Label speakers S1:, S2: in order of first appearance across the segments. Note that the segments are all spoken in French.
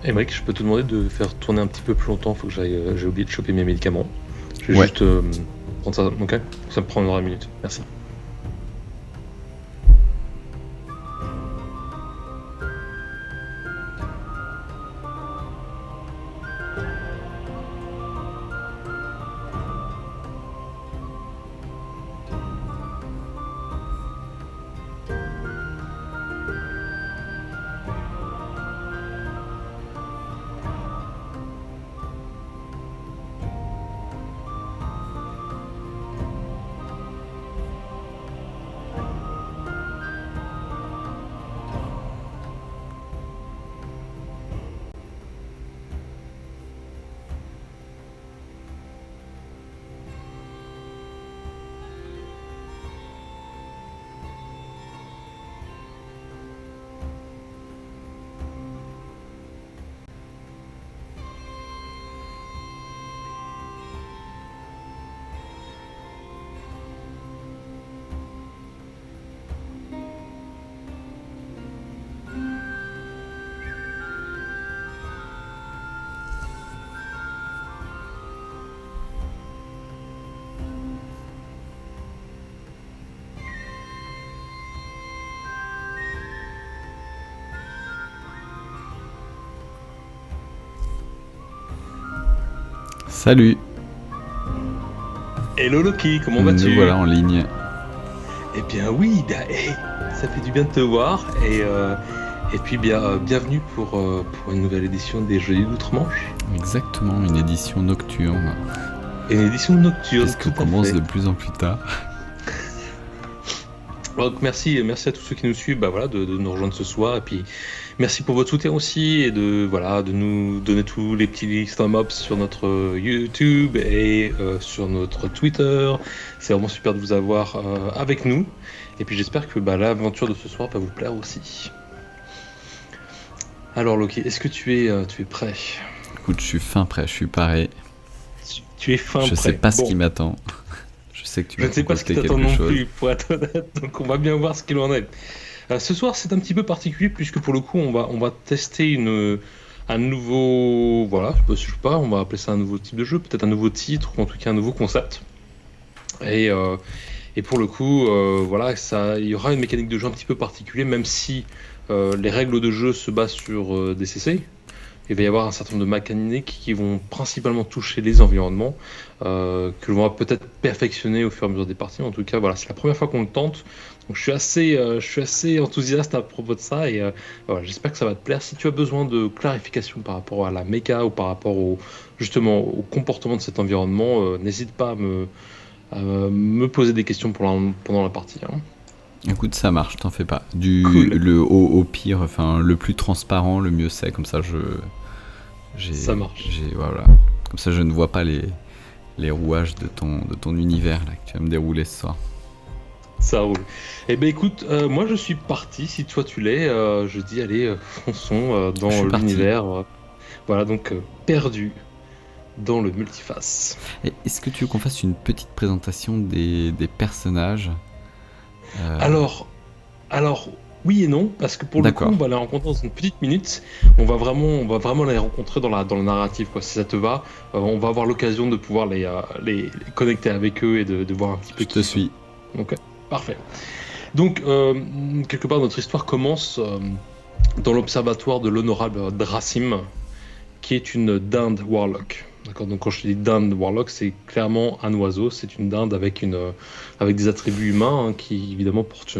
S1: Émeric, je peux te demander de faire tourner un petit peu plus longtemps, faut que j'aille, j'ai oublié de choper mes médicaments. Je vais
S2: Ouais.
S1: juste prendre ça, ok? Ça me prendra une minute, merci.
S2: Salut.
S1: Hello Loki, comment
S2: Nous
S1: vas-tu?
S2: voilà en ligne.
S1: Eh bien oui, ça fait du bien de te voir et puis bienvenue pour une nouvelle édition des Jeux d'Outre-Manche.
S2: Exactement, une édition nocturne.
S1: Et une édition nocturne,
S2: Parce qu'on
S1: tout à
S2: commence
S1: fait.
S2: de plus en plus tard.
S1: Donc merci à tous ceux qui nous suivent, voilà, de nous rejoindre ce soir. Et puis merci pour votre soutien aussi et de nous donner tous les petits thumbs up sur notre YouTube et sur notre Twitter. C'est vraiment super de vous avoir avec nous. Et puis j'espère que l'aventure de ce soir va vous plaire aussi. Alors Loki, est-ce que tu es prêt?
S2: Écoute, je suis fin prêt, je suis paré.
S1: Tu es fin
S2: Je
S1: prêt.
S2: sais pas ce
S1: Bon,
S2: qui m'attend. Je sais que tu
S1: je
S2: vas
S1: ne sais pas ce qui
S2: concocter
S1: t'attend
S2: quelque
S1: non
S2: chose.
S1: plus, pour être honnête. Donc on va bien voir ce qu'il en est. Ce soir, c'est un petit peu particulier puisque pour le coup, on va tester un nouveau, voilà, je sais pas, on va appeler ça un nouveau type de jeu, peut-être un nouveau titre ou en tout cas un nouveau concept. Et, euh, et pour le coup, voilà, il y aura une mécanique de jeu un petit peu particulière, même si les règles de jeu se basent sur des CC. Il va y avoir un certain nombre de mécaniques qui vont principalement toucher les environnements, que l'on va peut-être perfectionner au fur et à mesure des parties. En tout cas, voilà, c'est la première fois qu'on le tente. Donc, je suis assez enthousiaste à propos de ça et voilà, j'espère que ça va te plaire. Si tu as besoin de clarification par rapport à la méca ou par rapport justement au comportement de cet environnement, n'hésite pas à me poser des questions pendant la partie, hein.
S2: Écoute, ça marche, t'en fais pas.
S1: Cool,
S2: Au pire, enfin, le plus transparent, le mieux c'est. Comme ça,
S1: ça marche.
S2: voilà. Comme ça, je ne vois pas les rouages de ton univers là, que tu vas me dérouler ce soir.
S1: Ça roule. Eh ben écoute, moi je suis parti. Si toi tu l'es, je dis allez, fonçons
S2: Je
S1: dans
S2: suis parti.
S1: l'univers. Voilà donc perdu dans le multiface.
S2: Et est-ce que tu veux qu'on fasse une petite présentation des personnages
S1: Alors, alors oui et non parce que pour le coup
S2: D'accord.
S1: on va les rencontrer dans une petite minute. On va vraiment les rencontrer dans le narratif quoi. Si ça te va, on va avoir l'occasion de pouvoir les connecter avec eux et de voir un petit peu
S2: Je
S1: qui
S2: te
S1: ils sont.
S2: suis.
S1: Ok, parfait. Donc quelque part notre histoire commence dans l'observatoire de l'honorable Dracim, qui est une dinde warlock. D'accord, donc quand je dis dinde warlock, c'est clairement un oiseau, c'est une dinde avec des attributs humains hein, qui évidemment portent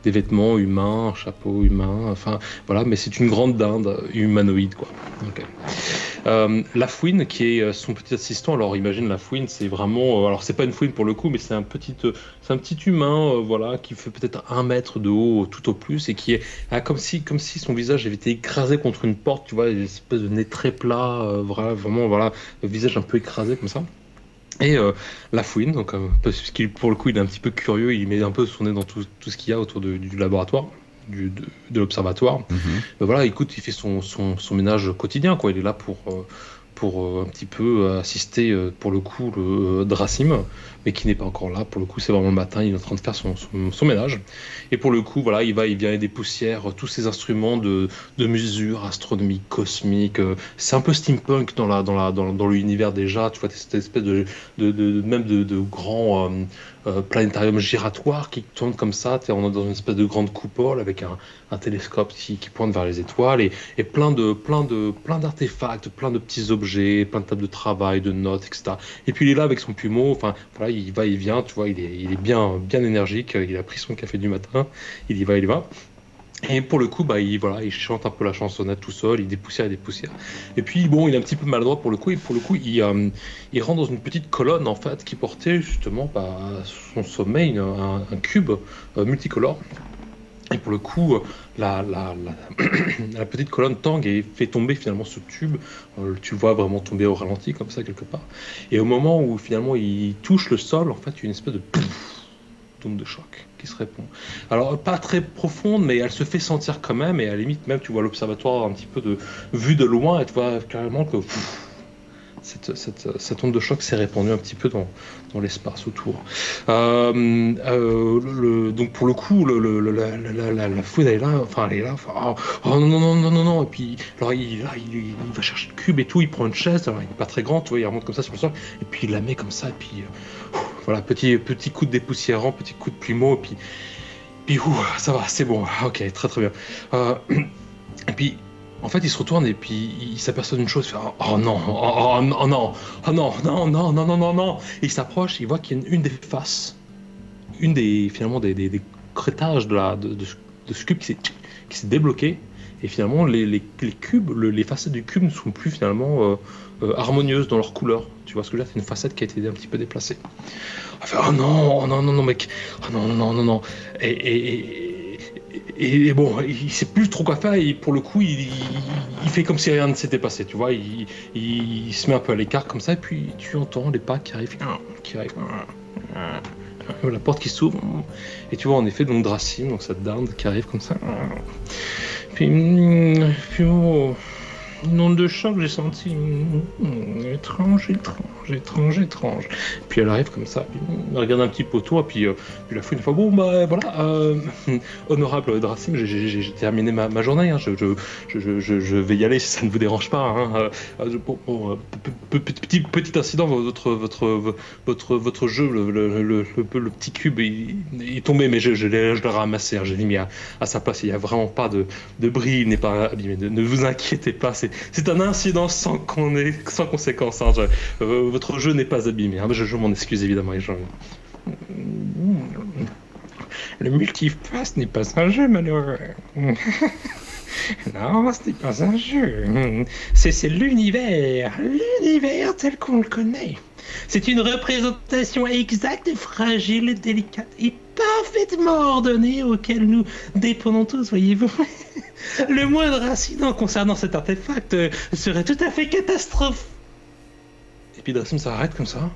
S1: des vêtements humains, un chapeau humain, enfin voilà, mais c'est une grande dinde humanoïde quoi. Ok. La fouine, qui est son petit assistant, alors imagine la fouine, c'est vraiment, alors c'est pas une fouine pour le coup, mais c'est un petit humain, voilà, qui fait peut-être 1 mètre de haut tout au plus et qui est comme si son visage avait été écrasé contre une porte, tu vois, une espèce de nez très plat, vraiment, voilà, le visage un peu écrasé comme ça. Et la fouine, donc parce qu'il pour le coup il est un petit peu curieux, il met un peu son nez dans tout ce qu'il y a autour du laboratoire, de l'observatoire.
S2: Mhm.
S1: Ben voilà, écoute, il fait son ménage quotidien, quoi. Il est là pour un petit peu assister pour le coup le Drasim, mais qui n'est pas encore là. Pour le coup, c'est vraiment le matin, il est en train de faire son ménage. Et pour le coup, voilà, il vient et dépoussière tous ces instruments de mesure astronomique, cosmique. C'est un peu steampunk dans l'univers déjà. Tu vois, cette espèce de grands planétarium giratoire qui tourne comme ça. On est dans une espèce de grande coupole avec un télescope qui pointe vers les étoiles et plein d'artefacts, plein de petits objets, plein de tables de travail, de notes, etc. Et puis il est là avec son plumeau. Enfin, voilà, il va, il vient. Tu vois, il est bien énergique. Il a pris son café du matin. Il y va, il y va. Et pour le coup, il chante un peu la chansonnette tout seul, il dépoussière. Et puis, bon, il est un petit peu maladroit pour le coup, et pour le coup, il rentre dans une petite colonne, en fait, qui portait justement à son sommet un cube multicolore. Et pour le coup, la petite colonne tangue et fait tomber finalement ce tube. Tu le vois vraiment tomber au ralenti, comme ça, quelque part. Et au moment où finalement il touche le sol, en fait, il y a une espèce de d'onde de choc qui se répond. Alors, pas très profonde, mais elle se fait sentir quand même, et à la limite, même, tu vois l'observatoire un petit peu vu de loin, et tu vois carrément que cette onde de choc s'est répandue un petit peu dans l'espace autour. Donc, pour le coup, la foudre, elle est là, enfin, elle est là, enfin, oh, non, non, non, non, non, non, et puis, alors, il va chercher le cube et tout, il prend une chaise, alors, il n'est pas très grand, tu vois, il remonte comme ça sur le sol, et puis il la met comme ça, et puis, voilà, petit coup de dépoussiérant, petit coup de plumeau, et puis ça va, c'est bon, ok, très très bien. Et puis, en fait, il se retourne et puis il s'aperçoit d'une chose, il fait, oh non, oh non, oh non, non, non, non, non, non, non. Et il s'approche, il voit qu'il y a une des faces, finalement des crétages de ce cube qui s'est débloqué. Et finalement, les cubes, les facettes du cube ne sont plus finalement harmonieuses dans leur couleur. Tu vois ce que je veux dire? C'est une facette qui a été un petit peu déplacée. Il fait, oh non, non, non, non, mec, oh non, non, non, non. Et bon, il sait plus trop quoi faire, et pour le coup, il fait comme si rien ne s'était passé, tu vois. Il se met un peu à l'écart comme ça, et puis tu entends les pas qui arrivent. La porte qui s'ouvre, et tu vois en effet donc Drasim, donc cette dinde qui arrive comme ça. Puis oh, une onde de choc, j'ai senti étrange. Puis elle arrive comme ça, puis elle regarde un petit peu autour, et puis la fouine fait, bon bah voilà, honorable Drasim, j'ai terminé ma journée, hein, je vais y aller si ça ne vous dérange pas. Hein, petit incident, votre jeu, le petit cube, il est tombé, mais je l'ai ramassé, hein, j'ai mis à sa place, il n'y a vraiment pas de bris, il n'est pas abîmé, ne vous inquiétez pas, c'est un incident sans conséquence. Hein, votre jeu n'est pas abîmé. Hein, je m'en excuse évidemment. Le multiface n'est pas un jeu malheureux. Non, ce n'est pas un jeu. C'est l'univers tel qu'on le connaît. C'est une représentation exacte, fragile et délicate et parfaitement ordonnée auquel nous dépendons tous, voyez-vous. Le moindre incident concernant cet artefact serait tout à fait catastrophique. Et puis Drasim s'arrête comme ça,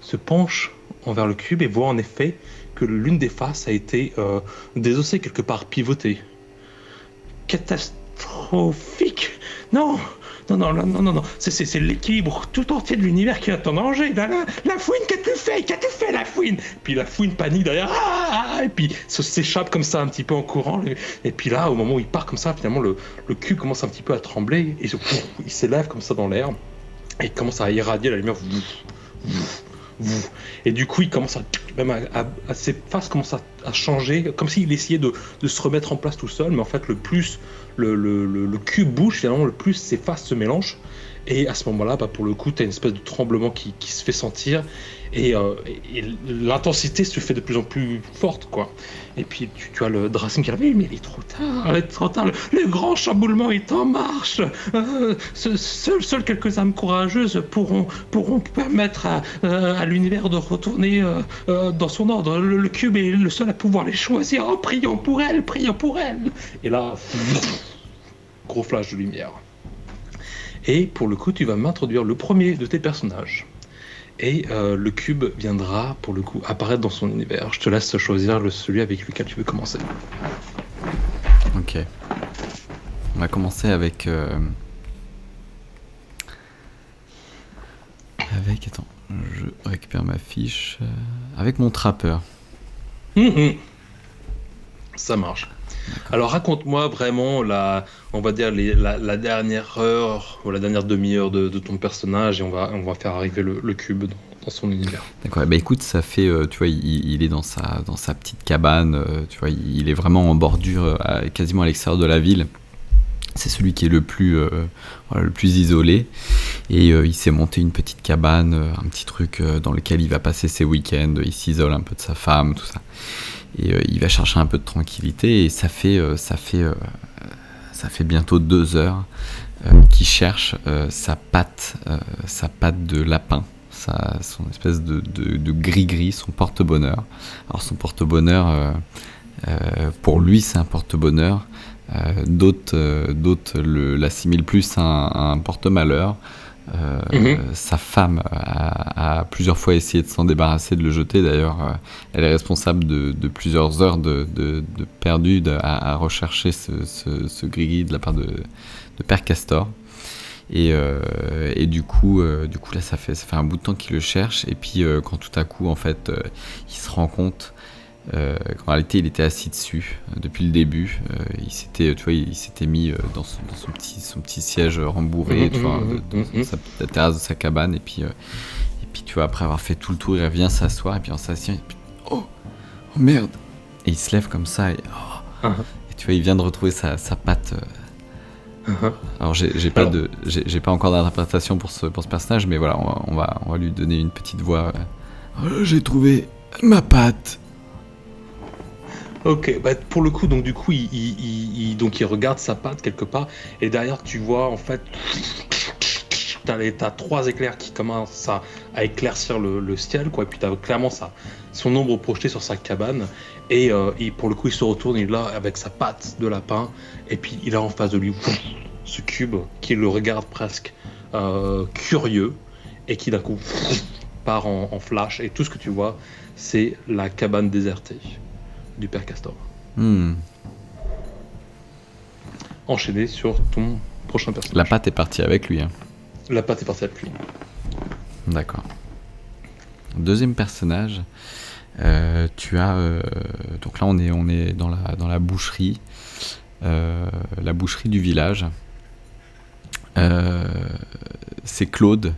S1: se penche envers le cube et voit en effet que l'une des faces a été désossée quelque part, pivotée. Catastrophique. Non, c'est l'équilibre tout entier de l'univers qui est en danger. La fouine, qu'as-tu fait, la fouine? Puis la fouine panique derrière, et puis s'échappe comme ça un petit peu en courant. Et puis là, au moment où il part comme ça, finalement, le cube commence un petit peu à trembler, et il s'élève comme ça dans l'air, et il commence à irradier la lumière. Et du coup, il commence ses faces commencent à changer, comme s'il essayait de se remettre en place tout seul, mais en fait, le plus le cube bouge, finalement, le plus ses faces se mélangent. Et à ce moment-là, pour le coup, tu as une espèce de tremblement qui se fait sentir, et l'intensité se fait de plus en plus forte, quoi. Et puis tu as le Drasim qui arrive, mais il est trop tard, le grand chamboulement est en marche. Seules quelques âmes courageuses pourront permettre à l'univers de retourner dans son ordre. Le cube est le seul à pouvoir les choisir. Oh, prions pour elle. Et là, gros flash de lumière. Et pour le coup, tu vas m'introduire le premier de tes personnages. Et le cube viendra, pour le coup, apparaître dans son univers. Je te laisse choisir celui avec lequel tu veux commencer.
S2: Ok. On va commencer avec Attends, je récupère ma fiche. Avec mon trappeur.
S1: Ça marche. Alors raconte-moi vraiment on va dire la dernière heure ou la dernière demi-heure de ton personnage et on va faire arriver le cube dans son univers.
S2: D'accord, bah écoute, ça fait, tu vois, il est dans sa petite cabane, tu vois, il est vraiment en bordure, quasiment à l'extérieur de la ville. C'est celui qui est le plus isolé. Et il s'est monté une petite cabane, un petit truc dans lequel il va passer ses week-ends, il s'isole un peu de sa femme, tout ça. Et il va chercher un peu de tranquillité et ça fait bientôt 2 heures qu'il cherche sa patte de lapin, son espèce de gris-gris, son porte-bonheur. Alors son porte-bonheur, pour lui c'est un porte-bonheur, d'autres l'assimilent plus à un porte-malheur. Sa femme a plusieurs fois essayé de s'en débarrasser, de le jeter. D'ailleurs, elle est responsable de plusieurs heures de perdues à rechercher ce gris-gris de la part de Père Castor. Et du coup, là, ça fait un bout de temps qu'il le cherche. Et puis, quand tout à coup, en fait, il se rend compte qu'en réalité, il était assis dessus depuis le début. Il s'était mis dans son petit siège rembourré, tu vois, dans la terrasse de sa cabane. Et puis, tu vois, après avoir fait tout le tour, il revient s'asseoir. Et puis, en s'assied, et puis, oh merde! Et il se lève comme ça. Et tu vois, il vient de retrouver sa patte. Alors, j'ai pas encore d'interprétation pour ce personnage, mais voilà, on va lui donner une petite voix. J'ai trouvé ma patte.
S1: Ok, bah pour le coup, donc du coup, il regarde sa patte quelque part, et derrière tu vois en fait, t'as 3 éclairs qui commencent à éclaircir le ciel, quoi, et puis t'as clairement son ombre projetée sur sa cabane, et pour le coup il se retourne, il est là avec sa patte de lapin, et puis il a en face de lui ce cube qui le regarde presque curieux, et qui d'un coup part en flash, et tout ce que tu vois, c'est la cabane désertée du Père Castor. Enchaîné sur ton prochain personnage.
S2: La patte est partie avec lui. Hein.
S1: La patte est partie avec lui.
S2: D'accord. Deuxième personnage, tu as... donc là, on est dans la boucherie. La boucherie du village. C'est Claude,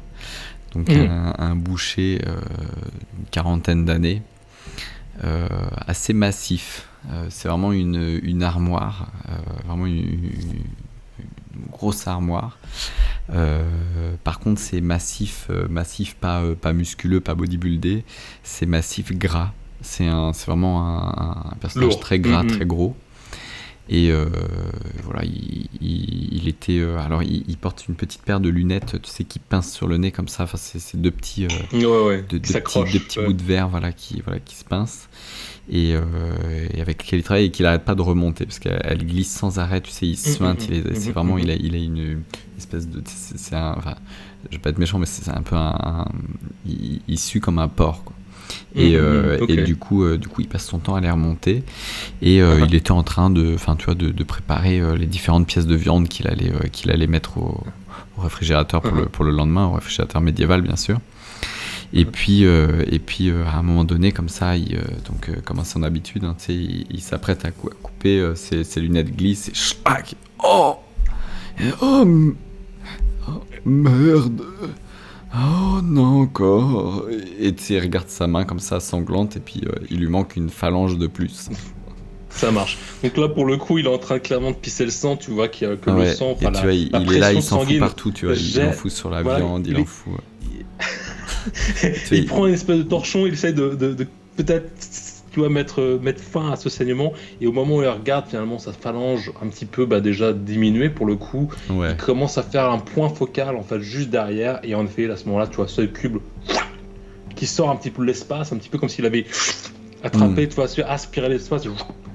S2: donc un boucher d'une 40aine d'années. Assez massif. C'est vraiment une armoire, vraiment une grosse armoire. Par contre, c'est massif, pas musculeux, pas bodybuildé. C'est massif gras. C'est vraiment un personnage lourd. Très gras, très gros. Et voilà, il était. Alors, il porte une petite paire de lunettes, tu sais, qui pincent sur le nez comme ça. Enfin, c'est deux petits, deux petits bouts de verre, voilà, qui se pincent. Et avec lesquels il travaille et qu'il n'arrête pas de remonter parce qu'elle glisse sans arrêt. Tu sais, il se suinte. C'est vraiment, il a une espèce de. Enfin, je vais pas être méchant, mais c'est un peu il sue comme un porc, quoi. Et du coup, il passe son temps à les remonter. Et il était en train de préparer les différentes pièces de viande qu'il allait mettre au réfrigérateur pour le lendemain, au réfrigérateur médiéval, bien sûr. Et puis, à un moment donné, comme ça, comme à son habitude, hein, il s'apprête à couper, ses lunettes glissent et schlac. Oh merde. Oh non, encore. Et tu sais, il regarde sa main comme ça, sanglante, et puis il lui manque une phalange de plus.
S1: Ça marche. Donc là, pour le coup, il est en train clairement de pisser le sang, tu vois, qu'il y a que le sang.
S2: Et tu vois, il est là, il s'en fout partout, tu vois, il en fout sur la viande, il en fout.
S1: Il prend une espèce de torchon, il essaie de peut-être, tu vois, mettre fin à ce saignement, et au moment où il regarde, finalement, sa phalange un petit peu déjà diminuée pour le coup, il commence à faire un point focal en fait juste derrière, et en effet à ce moment-là tu vois ce cube qui sort un petit peu de l'espace, un petit peu comme s'il avait attrapé, tu vois, aspiré l'espace,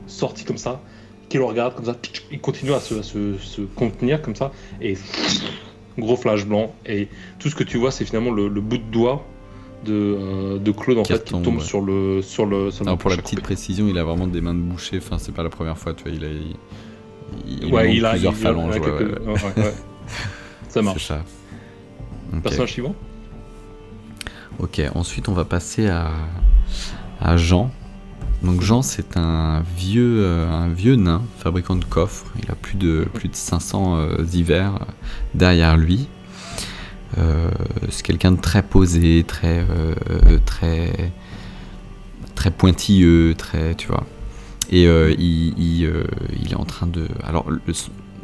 S1: sorti comme ça, qui le regarde comme ça, il continue à se contenir comme ça, et gros flash blanc, et tout ce que tu vois c'est finalement le bout de doigt de Claude en fait qui tombe sur le
S2: Alors pour la petite précision, il a vraiment des mains de boucher, enfin c'est pas la première fois, tu vois, il a plusieurs phalanges.
S1: Ça marche.
S2: C'est ça. Okay.
S1: Personnage suivant.
S2: Ok, ensuite on va passer à Jean. Donc Jean, c'est un vieux nain, fabricant de coffres. Il a plus de 500 hivers derrière lui. C'est quelqu'un de très posé, très pointilleux, tu vois. Et il est en train de... Alors,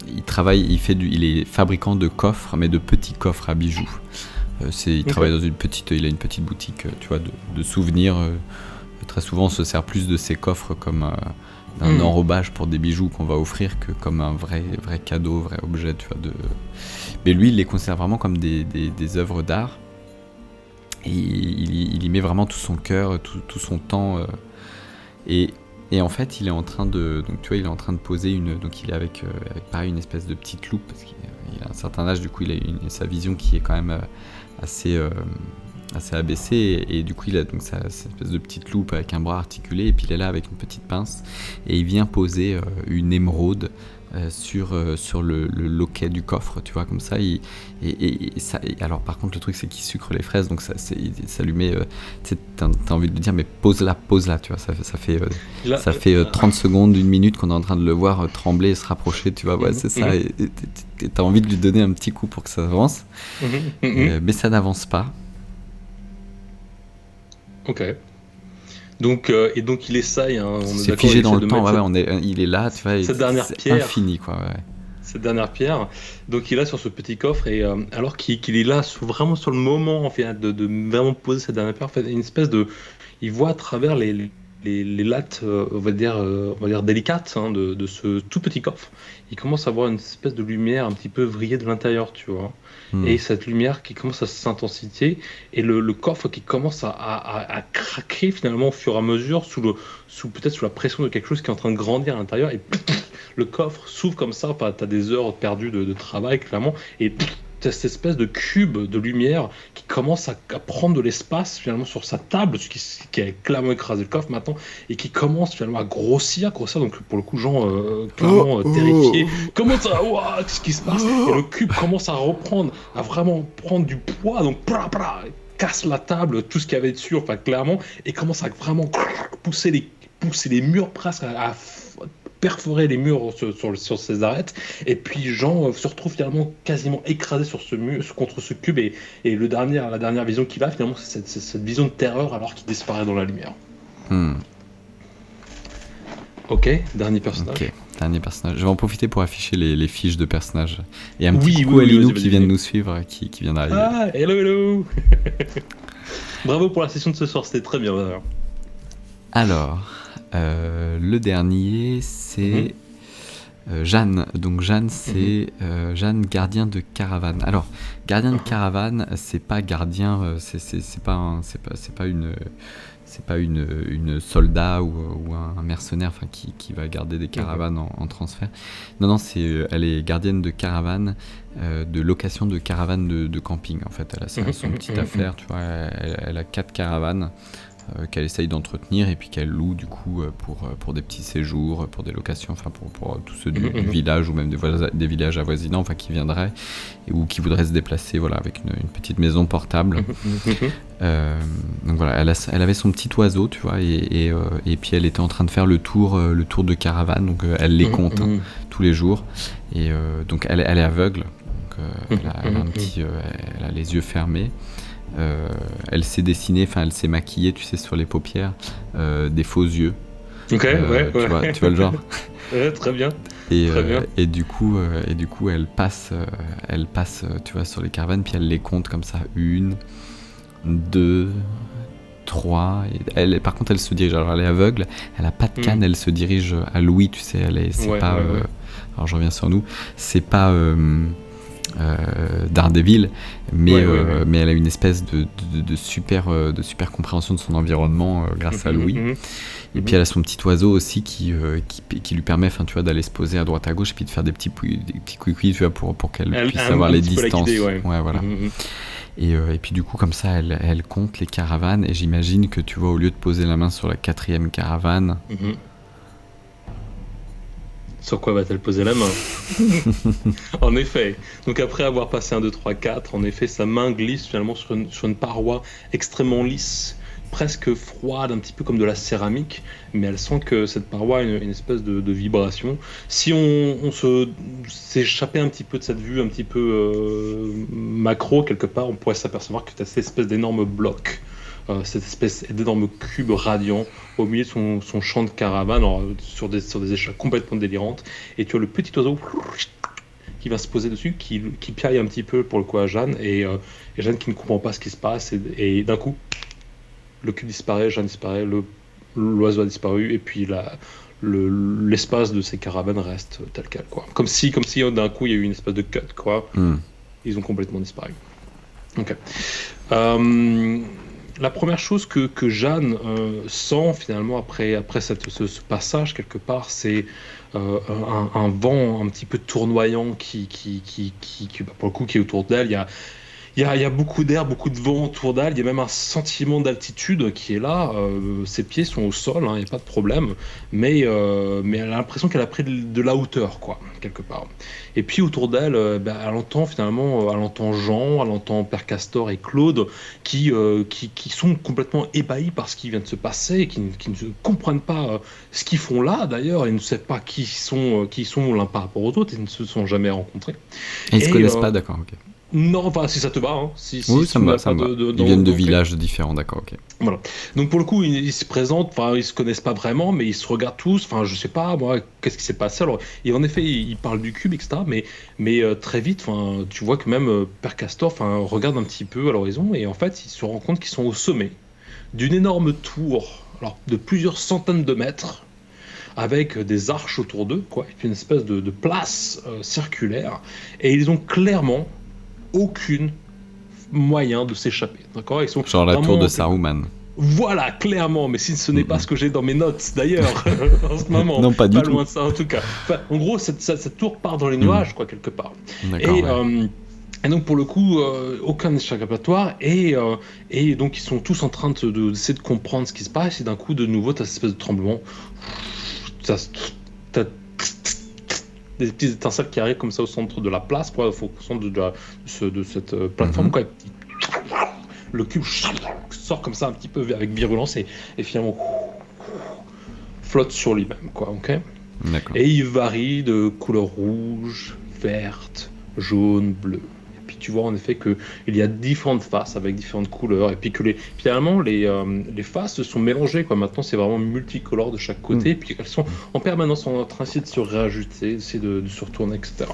S2: il travaille, il est fabricant de coffres, mais de petits coffres à bijoux. Il travaille dans il a une petite boutique, tu vois, de souvenirs. Très souvent, on se sert plus de ces coffres comme d'un enrobage pour des bijoux qu'on va offrir que comme un vrai cadeau, vrai objet, tu vois. Mais lui, il les considère vraiment comme des œuvres d'art. Et il y met vraiment tout son cœur, tout son temps. Et en fait, il est en train de, donc tu vois, il est en train de poser donc il est avec pareil une espèce de petite loupe parce qu'il a un certain âge, du coup il a sa vision qui est quand même assez abaissée et du coup il a donc cette espèce de petite loupe avec un bras articulé et puis il est là avec une petite pince et il vient poser une émeraude sur le loquet du coffre, tu vois, comme ça. Alors par contre le truc c'est qu'il sucre les fraises, donc ça lui met, t'as envie de lui dire mais pose-la, tu vois, ça fait 30 secondes, une minute qu'on est en train de le voir trembler et se rapprocher, tu vois, ouais, c'est ça, et t'as envie de lui donner un petit coup pour que ça avance, mais ça n'avance pas.
S1: Ok. Donc, donc il essaye. Hein,
S2: c'est figé dans le temps, il est là, tu vois.
S1: Cette dernière pierre.
S2: Infini, quoi, ouais.
S1: Cette dernière pierre. Donc il est là sur ce petit coffre et alors qu'il est là vraiment sur le moment en fait, de vraiment poser cette dernière pierre, en fait, une espèce de. Il voit à travers les lattes, on va dire délicates hein, de ce tout petit coffre. Il commence à voir une espèce de lumière un petit peu vriller de l'intérieur, tu vois. Et cette lumière qui commence à s'intensifier et le coffre qui commence à craquer finalement au fur et à mesure peut-être sous la pression de quelque chose qui est en train de grandir à l'intérieur et le coffre s'ouvre comme ça. T'as des heures perdues de travail clairement et t'as cette espèce de cube de lumière qui commence à prendre de l'espace finalement sur sa table, ce qui a clairement écrasé le coffre maintenant, et qui commence finalement à grossir. Donc pour le coup, Jean, clairement terrifié. Comment ça, qu'est-ce qui se passe? Et le cube commence à reprendre, à vraiment prendre du poids, donc casse la table, tout ce qu'il y avait dessus, enfin clairement, et commence à vraiment pousser les murs presque à perforer les murs sur ses arêtes, et puis Jean se retrouve finalement quasiment écrasé sur ce mur, contre ce cube, et la dernière vision qu'il a finalement, c'est cette vision de terreur alors qu'il disparaît dans la lumière. Ok, dernier personnage.
S2: Ok, dernier personnage. Je vais en profiter pour afficher les fiches de personnages. Et un petit coucou à Linou qui vient de nous suivre, qui vient d'arriver.
S1: Ah, hello. Bravo pour la session de ce soir, c'était très bien. Alors,
S2: le dernier, c'est Jeanne. Donc Jeanne, c'est Jeanne, gardien de caravane. Alors, gardien de caravane, c'est pas gardien, c'est pas une soldat ou un mercenaire, enfin qui va garder des caravanes en transfert. Non, elle est gardienne de caravane, de location de caravanes de camping. En fait, elle a son petite affaire, tu vois. Elle a 4 caravanes. Qu'elle essaye d'entretenir et puis qu'elle loue du coup pour des petits séjours, pour des locations, enfin pour tous ceux du village ou même des villages avoisinants, enfin qui viendraient ou qui voudraient se déplacer, voilà, avec une petite maison portable. Donc voilà, elle avait son petit oiseau, tu vois, et puis elle était en train de faire le tour de caravane, donc elle les compte tous les jours, et donc elle est aveugle, donc elle a les yeux fermés. Elle s'est dessinée, enfin elle s'est maquillée, tu sais, sur les paupières, des faux yeux.
S1: Ok, ouais.
S2: Tu vois le genre.
S1: Ouais, très bien.
S2: Et du coup, elle passe, tu vois, sur les caravanes, puis elle les compte comme ça, 1, 2, 3. Par contre, elle se dirige. Alors, elle est aveugle, elle a pas de canne, elle se dirige à Louis, tu sais, alors je reviens sur nous, c'est pas Daredevil, mais elle a une espèce de super compréhension de son environnement grâce à Louis. Et puis elle a son petit oiseau aussi qui lui permet, enfin tu vois, d'aller se poser à droite à gauche et puis de faire des petits couicouis, tu vois, pour qu'elle puisse avoir les distances. Voilà. Et puis du coup comme ça elle compte les caravanes, et j'imagine que tu vois, au lieu de poser la main sur la 4e caravane,
S1: Sur quoi va-t-elle poser la main? En effet. Donc après avoir passé 1, 2, 3, 4, en effet, sa main glisse finalement sur une paroi extrêmement lisse, presque froide, un petit peu comme de la céramique, mais elle sent que cette paroi a une espèce de vibration. Si on s'échappait un petit peu de cette vue un petit peu macro, quelque part, on pourrait s'apercevoir que tu as cette espèce d'énorme bloc, cette espèce d'énorme cube radiant au milieu de son champ de caravane, alors, sur des échelles complètement délirantes, et tu as le petit oiseau qui va se poser dessus, qui piaille un petit peu pour le coup à Jeanne, et Jeanne qui ne comprend pas ce qui se passe, et d'un coup, le cube disparaît, Jeanne disparaît, l'oiseau a disparu, et puis l'espace de ces caravanes reste tel quel, quoi. Comme si d'un coup il y a eu une espèce de cut, quoi. Ils ont complètement disparu. Ok. La première chose que Jeanne sent finalement après ce passage quelque part, c'est un vent un petit peu tournoyant qui pour le coup qui est autour d'elle. Il y a beaucoup d'air, beaucoup de vent autour d'elle. Il y a même un sentiment d'altitude qui est là. Ses pieds sont au sol, il n'y a pas de problème. Mais elle a l'impression qu'elle a pris de la hauteur, quoi, quelque part. Et puis autour d'elle, elle entend finalement, elle entend Jean, elle entend Père Castor et Claude qui sont complètement ébahis par ce qui vient de se passer, qui ne comprennent pas ce qu'ils font là, d'ailleurs. Ils ne savent pas qui sont l'un par rapport aux autres. Ils ne se sont jamais rencontrés.
S2: Et ils ne se connaissent pas, d'accord, ok.
S1: Non, enfin, si ça te va.
S2: Oui, ça me va. Ils viennent de villages différents, d'accord, ok.
S1: Voilà. Donc pour le coup, ils se présentent, enfin, ils se connaissent pas vraiment, mais ils se regardent tous. Enfin, je sais pas, moi, qu'est-ce qui s'est passé. Alors, et en effet, ils parlent du cube, etc. Mais très vite, enfin, tu vois que même Père Castor, enfin, regarde un petit peu à l'horizon, et en fait, ils se rendent compte qu'ils sont au sommet d'une énorme tour, alors de plusieurs centaines de mètres, avec des arches autour d'eux, quoi, et puis une espèce de place circulaire, et ils ont clairement aucun moyen de s'échapper, d'accord? Ils sont
S2: genre la tour de Saruman.
S1: Voilà, clairement, mais si ce n'est pas ce que j'ai dans mes notes d'ailleurs en ce moment.
S2: Non, pas du tout.
S1: Loin de ça en tout cas. Enfin, en gros, cette tour part dans les nuages, quoi, quelque part. Et donc pour le coup, aucun échappatoire, et donc ils sont tous en train d'essayer de comprendre ce qui se passe, et d'un coup, de nouveau, tu as cette espèce de tremblement. T'as des petites étincelles qui arrivent comme ça au centre de la place, quoi, au centre de cette plateforme, quoi. Le cube sort comme ça un petit peu avec virulence et finalement flotte sur lui-même, quoi, ok.
S2: D'accord.
S1: Et il varie de couleur rouge, verte, jaune, bleue. Et puis tu vois en effet qu'il y a différentes faces avec différentes couleurs, et puis que finalement les faces sont mélangées, quoi. Maintenant c'est vraiment multicolore de chaque côté, et puis elles sont en permanence en train d'essayer de se réajuster, d'essayer de se retourner, etc.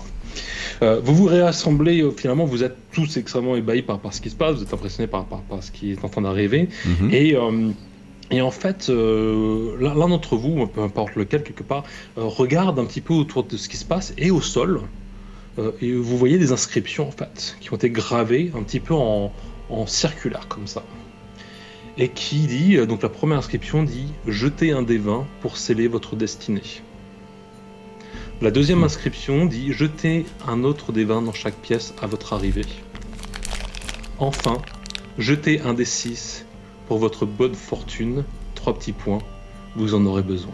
S1: Vous vous réassemblez, finalement vous êtes tous extrêmement ébahis par ce qui se passe, vous êtes impressionnés par ce qui est en train d'arriver, et en fait, l'un d'entre vous, peu importe lequel, quelque part, regarde un petit peu autour de ce qui se passe, et au sol, et vous voyez des inscriptions, en fait, qui ont été gravées un petit peu en circulaire, comme ça. Et qui dit, donc la première inscription dit « Jetez un des 20 pour sceller votre destinée ». La deuxième inscription dit « Jetez un autre des 20 dans chaque pièce à votre arrivée ». Enfin, jetez un des 6 pour votre bonne fortune, 3 petits points, vous en aurez besoin.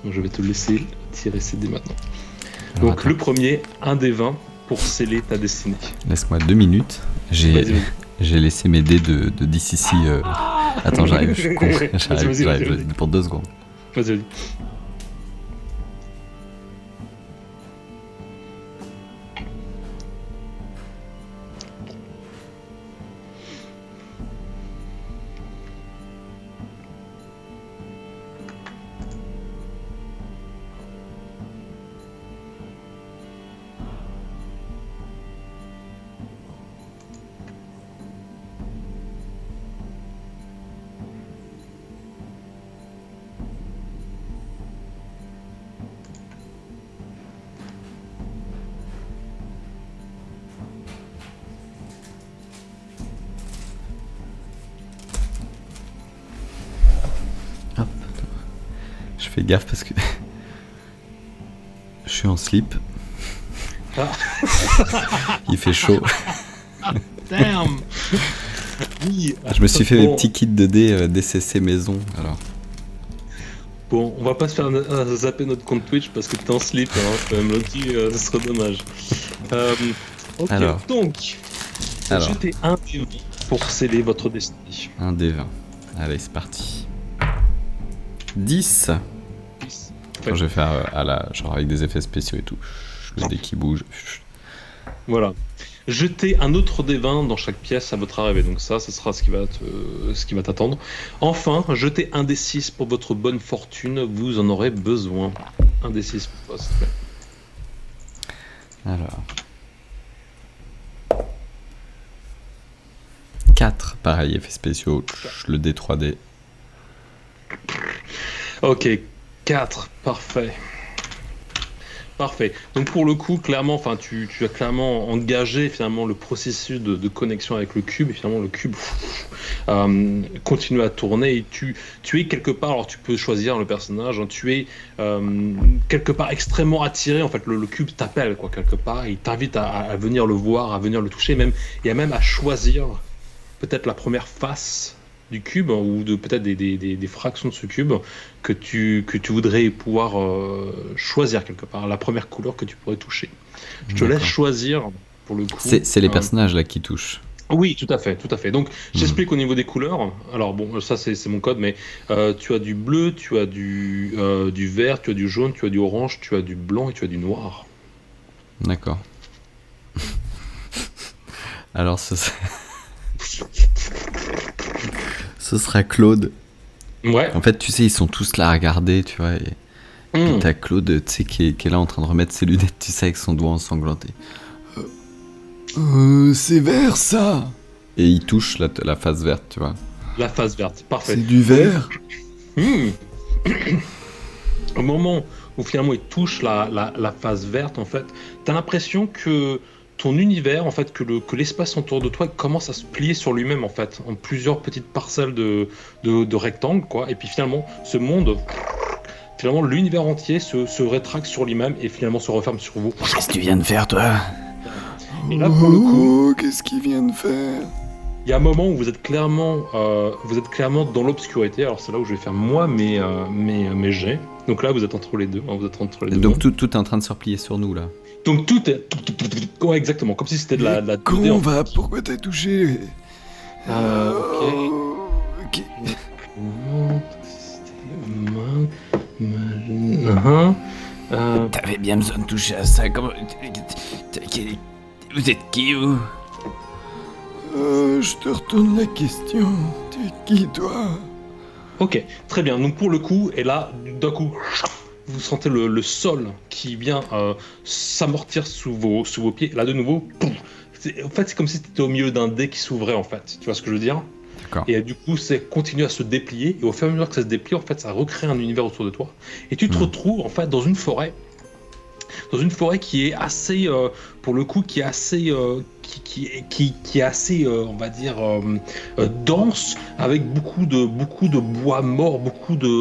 S1: Donc je vais te laisser tirer ces dés maintenant. Alors, donc attends. Le premier, un des 20 pour sceller ta destinée.
S2: Laisse-moi 2 minutes. J'ai laissé mes dés de DCC. Attends, j'arrive, je suis con. J'arrive pour 2 secondes.
S1: Vas-y.
S2: Fais gaffe parce que je suis en slip. Il fait chaud.
S1: Damn.
S2: Je me suis fait mes petits kits de dés DCC maison. Alors.
S1: Bon, on va pas se faire zapper notre compte Twitch parce que t'es en slip, hein, quand même, Loki, ce serait dommage. Ok,
S2: Alors.
S1: donc, jetez un des 20 pour sceller votre destinée.
S2: Un des 20. Allez, c'est parti. 10. Attends, je vais faire genre avec des effets spéciaux et tout. Le dé qui bouge.
S1: Voilà. Jetez un autre des 20 dans chaque pièce à votre arrivée. Donc ça sera ce qui va t'attendre. Enfin, jetez un des 6 pour votre bonne fortune. Vous en aurez besoin. Un des 6 pour toi, s'il te plaît.
S2: Alors. 4, pareil, effets spéciaux. Le dé 3D.
S1: Ok, 4, parfait. Parfait. Donc pour le coup, clairement, enfin, tu as clairement engagé finalement le processus de connexion avec le cube, et finalement le cube continue à tourner, et tu es quelque part, alors tu peux choisir le personnage, hein, tu es quelque part extrêmement attiré, en fait, le cube t'appelle, quoi, quelque part, il t'invite à venir le voir, à venir le toucher, même, et à même à choisir peut-être la première face du cube, ou de peut-être des fractions de ce cube que tu voudrais pouvoir choisir quelque part, la première couleur que tu pourrais toucher. Je te laisse choisir pour le coup.
S2: C'est les personnages là qui touchent.
S1: Oui, tout à fait. Donc, j'explique au niveau des couleurs. Alors bon, ça c'est mon code, mais tu as du bleu, tu as du vert, tu as du jaune, tu as du orange, tu as du blanc et tu as du noir.
S2: D'accord. Alors ce sera Claude.
S1: Ouais.
S2: En fait, tu sais, ils sont tous là à regarder, tu vois. Et t'as Claude, tu sais, qui est là en train de remettre ses lunettes, tu sais, avec son doigt ensanglanté. C'est vert, ça. Et il touche la face verte, tu vois.
S1: La face verte, parfait.
S2: C'est du vert.
S1: Au moment où finalement il touche la face verte, en fait, t'as l'impression que ton univers, en fait, que l'espace autour de toi commence à se plier sur lui-même, en fait, en plusieurs petites parcelles de rectangles, quoi. Et puis finalement, ce monde, finalement, l'univers entier se rétracte sur lui-même et finalement se referme sur vous.
S2: Qu'est-ce que tu viens de faire, toi?
S1: Et là, pour le coup,
S2: qu'est-ce qu'il vient de faire?
S1: il y a un moment où vous êtes clairement dans l'obscurité. Alors c'est là où je vais faire moi mes jets. Donc là, vous êtes entre les deux. Hein, vous êtes entre les deux.
S2: Donc tout est en train de se replier sur nous là.
S1: Donc tout est... Ouais, exactement, comme si c'était de la 2D.
S2: Pourquoi t'as touché?
S1: Ok.
S2: T'avais bien besoin de toucher à ça. Comment... Vous êtes qui, vous? Je te retourne la question. T'es qui, toi?
S1: Ok, très bien. Donc pour le coup, et là, d'un coup, vous sentez le sol qui vient s'amortir sous vos pieds. Et là, de nouveau, en fait, c'est comme si c'était au milieu d'un dé qui s'ouvrait, en fait. Tu vois ce que je veux dire?
S2: D'accord.
S1: Et du coup, c'est continue à se déplier. Et au fur et à mesure que ça se déplie, en fait, ça recrée un univers autour de toi. Et tu te retrouves, en fait, dans une forêt qui est assez, pour le coup, qui est assez, qui est assez, on va dire, dense, avec beaucoup de bois mort, en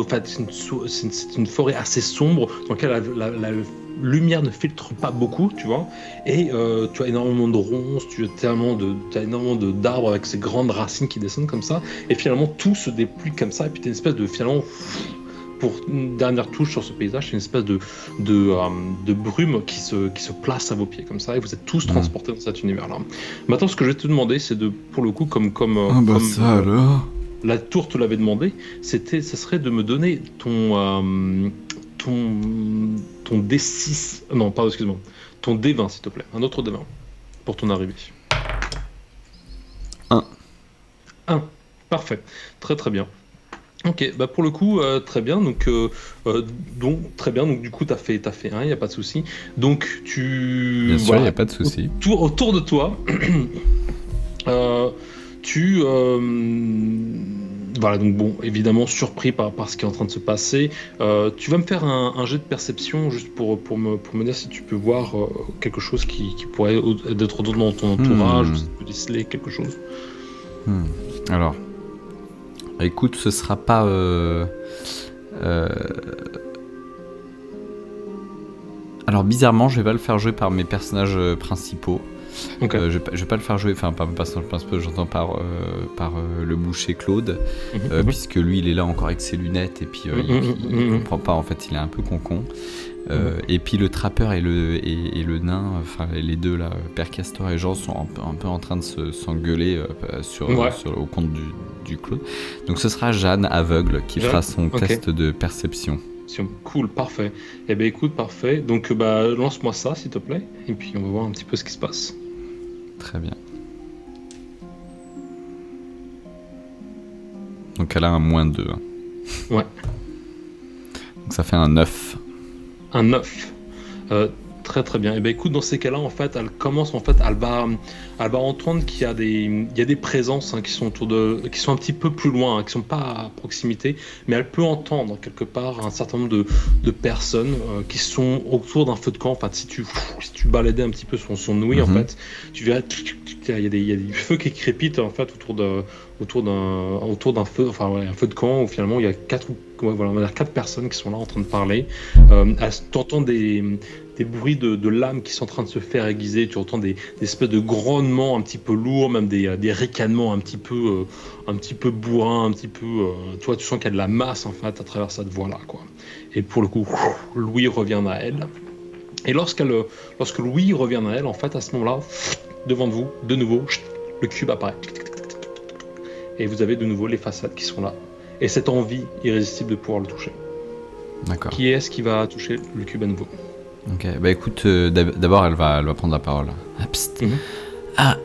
S1: fait, c'est une forêt assez sombre dans laquelle la lumière ne filtre pas beaucoup, tu vois, et tu as énormément de ronces, tu as énormément d'arbres avec ces grandes racines qui descendent comme ça, et finalement tout se déplie comme ça, et puis tu as une espèce de, finalement, pour une dernière touche sur ce paysage, c'est une espèce de brume qui se place à vos pieds comme ça, et vous êtes tous transportés dans cet univers-là. Maintenant, ce que je vais te demander, c'est de, pour le coup, comme
S2: ça alors.
S1: La tour te l'avait demandé, ce serait de me donner ton D6, non, pardon, excuse-moi, ton D20, s'il te plaît, un autre D20 pour ton arrivée. 1, parfait, très très bien. Ok, bah pour le coup, très bien. Donc très bien. Donc du coup, t'as fait un, y a pas de souci. Donc
S2: Bien sûr, y a pas de souci.
S1: Autour de toi, voilà. Donc bon, évidemment surpris par ce qui est en train de se passer. Tu vas me faire un jet de perception juste pour me dire si tu peux voir quelque chose qui pourrait être autre dans ton entourage, ou si tu peux déceler quelque chose.
S2: Alors. Écoute, ce sera pas... Alors bizarrement, je vais pas le faire jouer par mes personnages principaux.
S1: Ok.
S2: Je vais pas le faire jouer, enfin pas sur le principe, j'entends par le boucher Claude, puisque lui il est là encore avec ses lunettes et puis il comprend pas, en fait il est un peu con. Et puis le trappeur et le nain, enfin les deux là, Père Castor et Jean, sont un peu en train de s'engueuler au compte du Claude. Donc ce sera Jeanne aveugle qui fera son test de perception.
S1: Cool, parfait. Eh ben écoute, parfait. Donc lance-moi ça s'il te plaît, et puis on va voir un petit peu ce qui se passe.
S2: Très bien. Donc elle a un -2.
S1: Ouais.
S2: Donc ça fait un 9.
S1: Un 9. Très très bien. Et ben écoute, dans ces cas-là, en fait, elle va entendre qu'il y a des présences qui sont qui sont un petit peu plus loin, qui sont pas à proximité, mais elle peut entendre quelque part un certain nombre de personnes qui sont autour d'un feu de camp. Enfin, si tu baladais un petit peu son ouïe, en fait, tu verrais il y a du feu qui crépite en fait autour d'un feu, enfin un feu de camp où finalement il y a 4 personnes qui sont là en train de parler. T'entends des bruits de lames qui sont en train de se faire aiguiser, tu entends des espèces de grognements un petit peu lourds, même des ricanements un petit peu bourrins, un petit peu, toi tu sens qu'il y a de la masse en fait à travers cette voie-là, quoi. Et pour le coup, Louis revient à elle. Et lorsque Louis revient à elle, en fait, à ce moment-là, devant vous, de nouveau, le cube apparaît. Et vous avez de nouveau les façades qui sont là. Et cette envie irrésistible de pouvoir le toucher.
S2: D'accord.
S1: Qui est-ce qui va toucher le cube à nouveau?
S2: Ok, bah écoute, d'abord elle va prendre la parole. Ah, psst.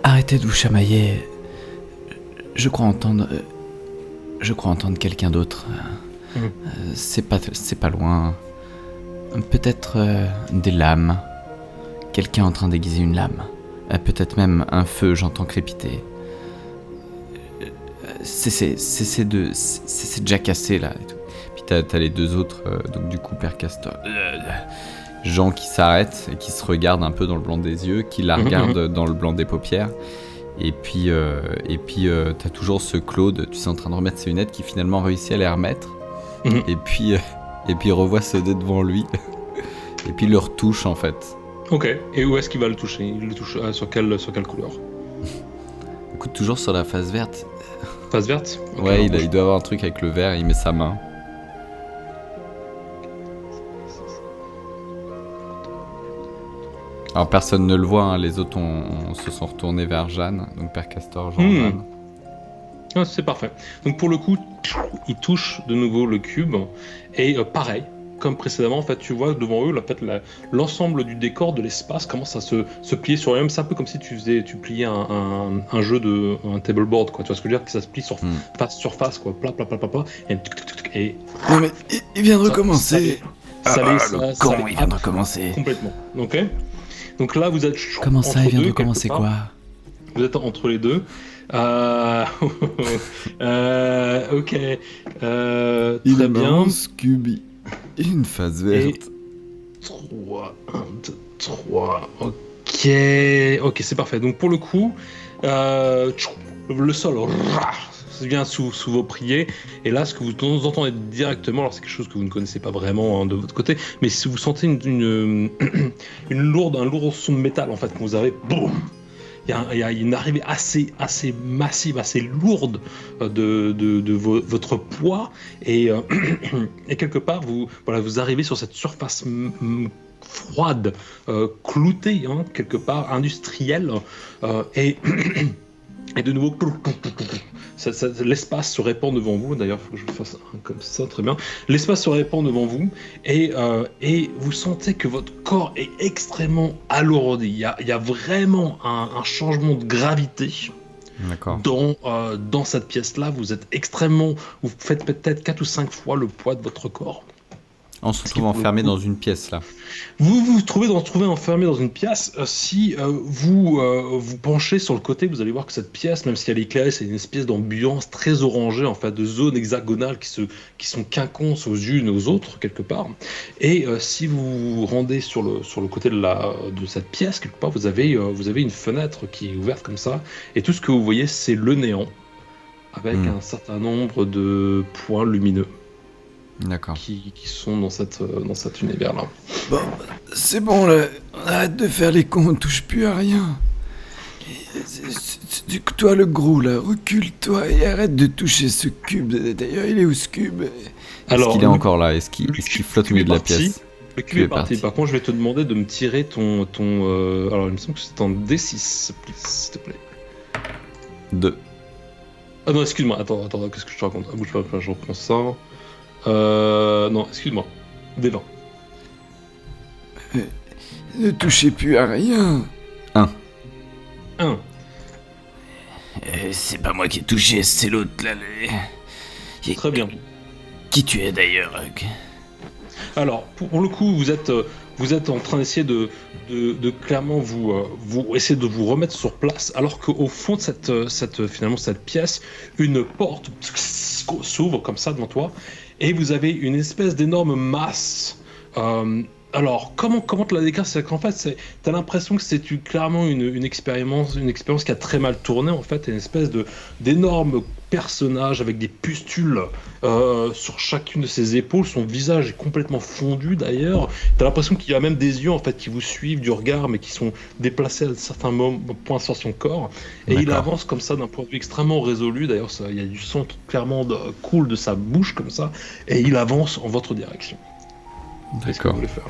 S2: Arrêtez de vous chamailler. Je crois entendre quelqu'un d'autre. C'est pas loin. Peut-être des lames. Quelqu'un en train d'aiguiser une lame. Peut-être même un feu, j'entends crépiter. C'est déjà cassé là. Et tout. Puis t'as les deux autres, donc du coup Père Castor. Jean qui s'arrête et qui se regarde un peu dans le blanc des yeux, qui la regarde dans le blanc des paupières. Et puis t'as toujours ce Claude, tu sais, en train de remettre ses lunettes, qui finalement réussit à les remettre. Et puis il revoit ce dé devant lui. Et puis il le retouche en fait.
S1: Ok, et où est-ce qu'il va le toucher? Il le touche sur quelle couleur?
S2: Écoute, toujours sur la face verte.
S1: Face verte? Okay,
S2: ouais, il doit avoir un truc avec le vert, il met sa main. Alors personne ne le voit, hein, les autres se sont retournés vers Jeanne, donc Père Castor, Jean, Jeanne.
S1: Ah, c'est parfait. Donc pour le coup, il touche de nouveau le cube, et pareil, comme précédemment, en fait, tu vois devant eux, en fait, l'ensemble du décor de l'espace commence à se plier sur lui-même. C'est un peu comme si tu pliais un jeu un tableboard, quoi. Tu vois ce que je veux dire, que ça se plie sur face, quoi. Plat, et
S2: non mais il vient de recommencer.
S1: Le
S2: con, il vient de recommencer.
S1: Complètement. Ok. Donc là, vous êtes.
S2: Comment ça, il vient de recommencer quoi?
S1: Vous êtes entre les deux. Ok. Très bien.
S2: Scooby. Une face verte.
S1: 3, 1, 2, 3. Ok, c'est parfait. Donc pour le coup, le sol vient sous vos prières. Et là, ce que vous entendez directement, alors c'est quelque chose que vous ne connaissez pas vraiment de votre côté, mais si vous sentez un lourd son de métal en fait que vous avez, boum. Il y a une arrivée assez massive, assez lourde de votre poids et quelque part vous arrivez sur cette surface froide, cloutée, hein, quelque part industrielle, et de nouveau l'espace se répand devant vous. D'ailleurs, il faut que je fasse un comme ça, très bien. L'espace se répand devant vous et vous sentez que votre corps est extrêmement alourdi. Il y a vraiment un changement de gravité.
S2: D'accord.
S1: Dans cette pièce-là, vous faites peut-être 4 ou 5 fois le poids de votre corps.
S2: On se retrouve enfermé dans une pièce là.
S1: Vous vous trouvez enfermé dans une pièce. Si vous penchez sur le côté, vous allez voir que cette pièce, même si elle est éclairée, c'est une espèce d'ambiance très orangée, en fait, de zones hexagonales qui sont quinconces aux unes aux autres quelque part. Et si vous vous rendez sur le côté de cette pièce quelque part, vous avez une fenêtre qui est ouverte comme ça, et tout ce que vous voyez, c'est le néant avec un certain nombre de points lumineux.
S2: D'accord.
S1: Qui sont dans cet univers-là.
S2: Bon, c'est bon là, arrête de faire les cons, on touche plus à rien. Toi le gros là, recule-toi et arrête de toucher ce cube. D'ailleurs, il est où ce cube? Est-ce qu'il est encore là? Est-ce qu'il flotte au milieu de la pièce?
S1: Le cube est parti. Par contre, je vais te demander de me tirer ton alors, il me semble que c'est en D6, s'il te plaît.
S2: 2.
S1: Ah non, excuse-moi. Attends, qu'est-ce que je te raconte? Ah, bouge pas, je reprends ça. Non, excuse-moi. D20.
S2: Ne touchez plus à rien. 1.
S3: C'est pas moi qui ai touché, c'est l'autre là.
S1: Très bien.
S3: Qui tu es d'ailleurs?
S1: Alors, pour le coup, vous êtes en train d'essayer de clairement vous essayer de vous remettre sur place, alors qu'au fond de cette pièce, une porte s'ouvre comme ça devant toi, et vous avez une espèce d'énorme masse. Alors, comment te la décrire? C'est qu'en fait, t'as l'impression que c'est clairement une expérience qui a très mal tourné, en fait, une espèce d'énorme personnage avec des pustules sur chacune de ses épaules. Son visage est complètement fondu, d'ailleurs. T'as l'impression qu'il y a même des yeux, en fait, qui vous suivent du regard, mais qui sont déplacés à certains points sur son corps. Et il avance comme ça, d'un point de vue extrêmement résolu. D'ailleurs, il y a du son qui clairement coule de sa bouche, comme ça. Et il avance en votre direction. Qu'est-ce que vous voulez faire?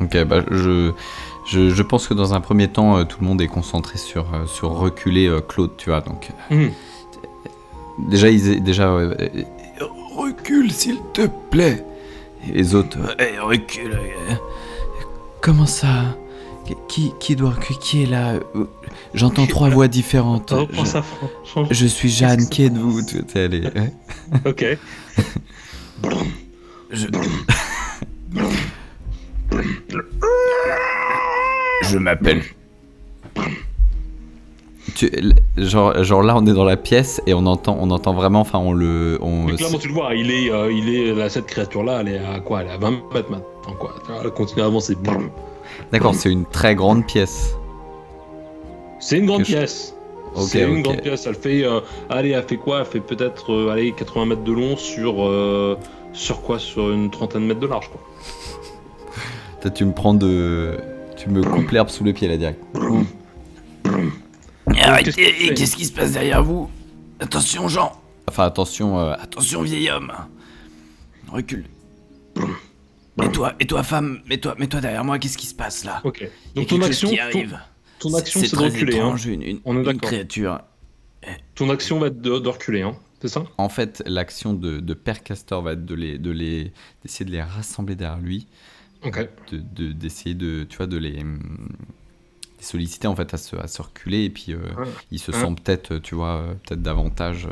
S2: Ok, bah je pense que dans un premier temps, tout le monde est concentré sur reculer Claude, tu vois, donc... Déjà, recule s'il te plaît. Et les autres,
S3: recule.
S2: Comment ça? Qui doit reculer? Qui est là? J'entends 3 voix différentes. Je suis Jeanne, qui êtes-vous?
S1: Ok.
S3: Je m'appelle.
S2: Genre là, on est dans la pièce et on entend vraiment, enfin
S1: Mais clairement, tu le vois, il est là, cette créature-là, elle est à quoi? Elle est à 20 mètres maintenant, quoi. Elle continue à avancer.
S2: D'accord, c'est une très grande pièce.
S1: C'est une grande pièce.
S2: C'est
S1: une grande pièce. Elle fait, elle fait quoi? Elle fait peut-être 80 mètres de long sur une trentaine de mètres de large, quoi.
S2: Tu me coupes l'herbe sous le pied là direct.
S3: Arrêtez, qu'est-ce qui se passe derrière vous? Attention Jean.
S2: Enfin attention.
S3: Attention vieil homme. Recule. Et toi femme, mets-toi derrière moi, qu'est-ce qui se passe là?
S1: Ok.
S3: Donc ton action
S1: c'est de reculer.
S3: Étrange,
S1: On est
S3: une
S1: d'accord.
S3: créature.
S1: Ton action va être de reculer, hein. C'est ça?
S2: En fait, l'action de Père Castor va être d'essayer de les rassembler derrière lui.
S1: Ok.
S2: D'essayer de les solliciter en fait à se reculer, et puis ils se sentent peut-être, tu vois, peut-être davantage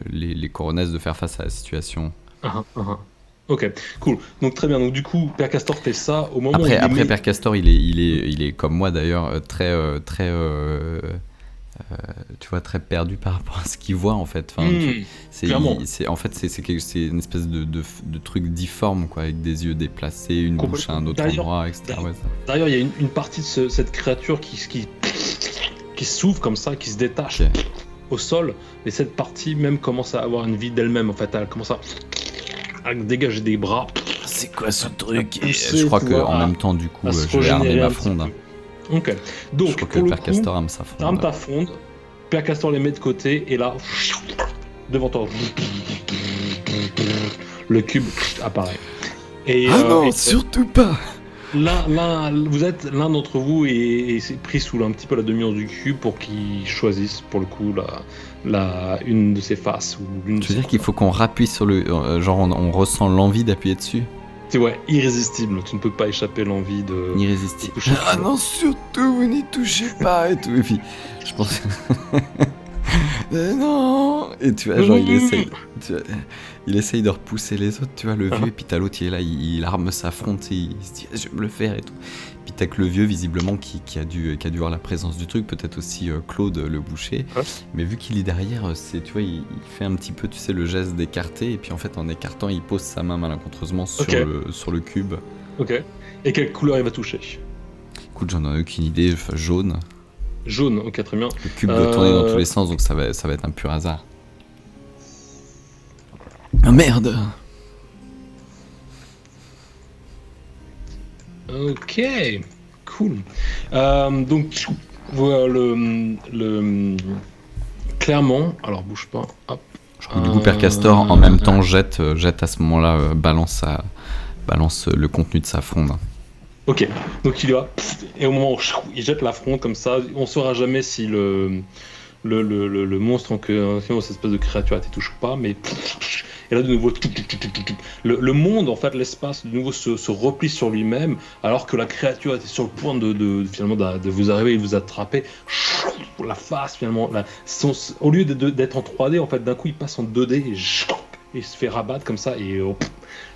S2: les coronesses de faire face à la situation.
S1: Ok, cool. Donc très bien. Donc du coup, Père Castor fait ça au moment
S2: après Père Castor, il est comme moi d'ailleurs, très tu vois, très perdu par rapport à ce qu'il voit en fait. Enfin, c'est une espèce de truc difforme, quoi, avec des yeux déplacés, une bouche à un autre endroit, etc.
S1: D'ailleurs, il y a une partie de cette créature qui s'ouvre comme ça, qui se détache au sol, et cette partie même commence à avoir une vie d'elle-même. En fait, elle commence à dégager des bras.
S3: C'est quoi ce truc?
S2: Je crois qu'en même temps, du coup, je vais armer ma fronde.
S1: Ok, donc
S2: je crois que Père Castor arme sa fronde.
S1: Arme ta fronde, Père Castor les met de côté, et là, devant toi, le cube apparaît. Et,
S2: non, surtout pas.
S1: Vous êtes l'un d'entre vous et c'est pris sous un petit peu la dominance du cube pour qu'il choisisse pour le coup une de ses faces ou l'une.
S2: Tu veux dire qu'il faut qu'on rappuie sur le genre on ressent l'envie d'appuyer dessus?
S1: C'est irrésistible, tu ne peux pas échapper l'envie de...
S2: Irrésistible. Ah non, surtout, vous n'y touchez pas et tout. Et puis, je pense... non. Et tu vois, genre, il essaye de repousser les autres, tu vois, le vieux, et puis t'as l'autre, il est là, il arme sa fronde, il se dit, je vais me le faire et tout. Puis t'as que le vieux, visiblement, qui a dû voir la présence du truc, peut-être aussi Claude, le boucher. Mais vu qu'il est derrière, tu vois, il fait un petit peu, tu sais, le geste d'écarter, et puis en fait, en écartant, il pose sa main malencontreusement sur le cube.
S1: Ok. Et quelle couleur il va toucher?
S2: Écoute, j'en ai aucune idée, jaune.
S1: Jaune, ok, très bien.
S2: Le cube doit tourner dans tous les sens, donc ça va être un pur hasard. Oh merde!
S1: Ok, cool. Donc, Voilà, clairement, alors bouge pas, hop.
S2: Du coup, Père Castor, en même temps, jette à ce moment-là, balance le contenu de sa fronde.
S1: Ok, donc il y va, et au moment où il jette la fronde comme ça, on saura jamais si le monstre en cette espèce de créature a été touché ou pas, mais et là de nouveau le monde en fait l'espace de nouveau se replie sur lui-même alors que la créature était sur le point finalement de vous arriver et de vous attraper la face finalement au lieu d'être en 3D en fait d'un coup il passe en 2D et il se fait rabattre comme ça et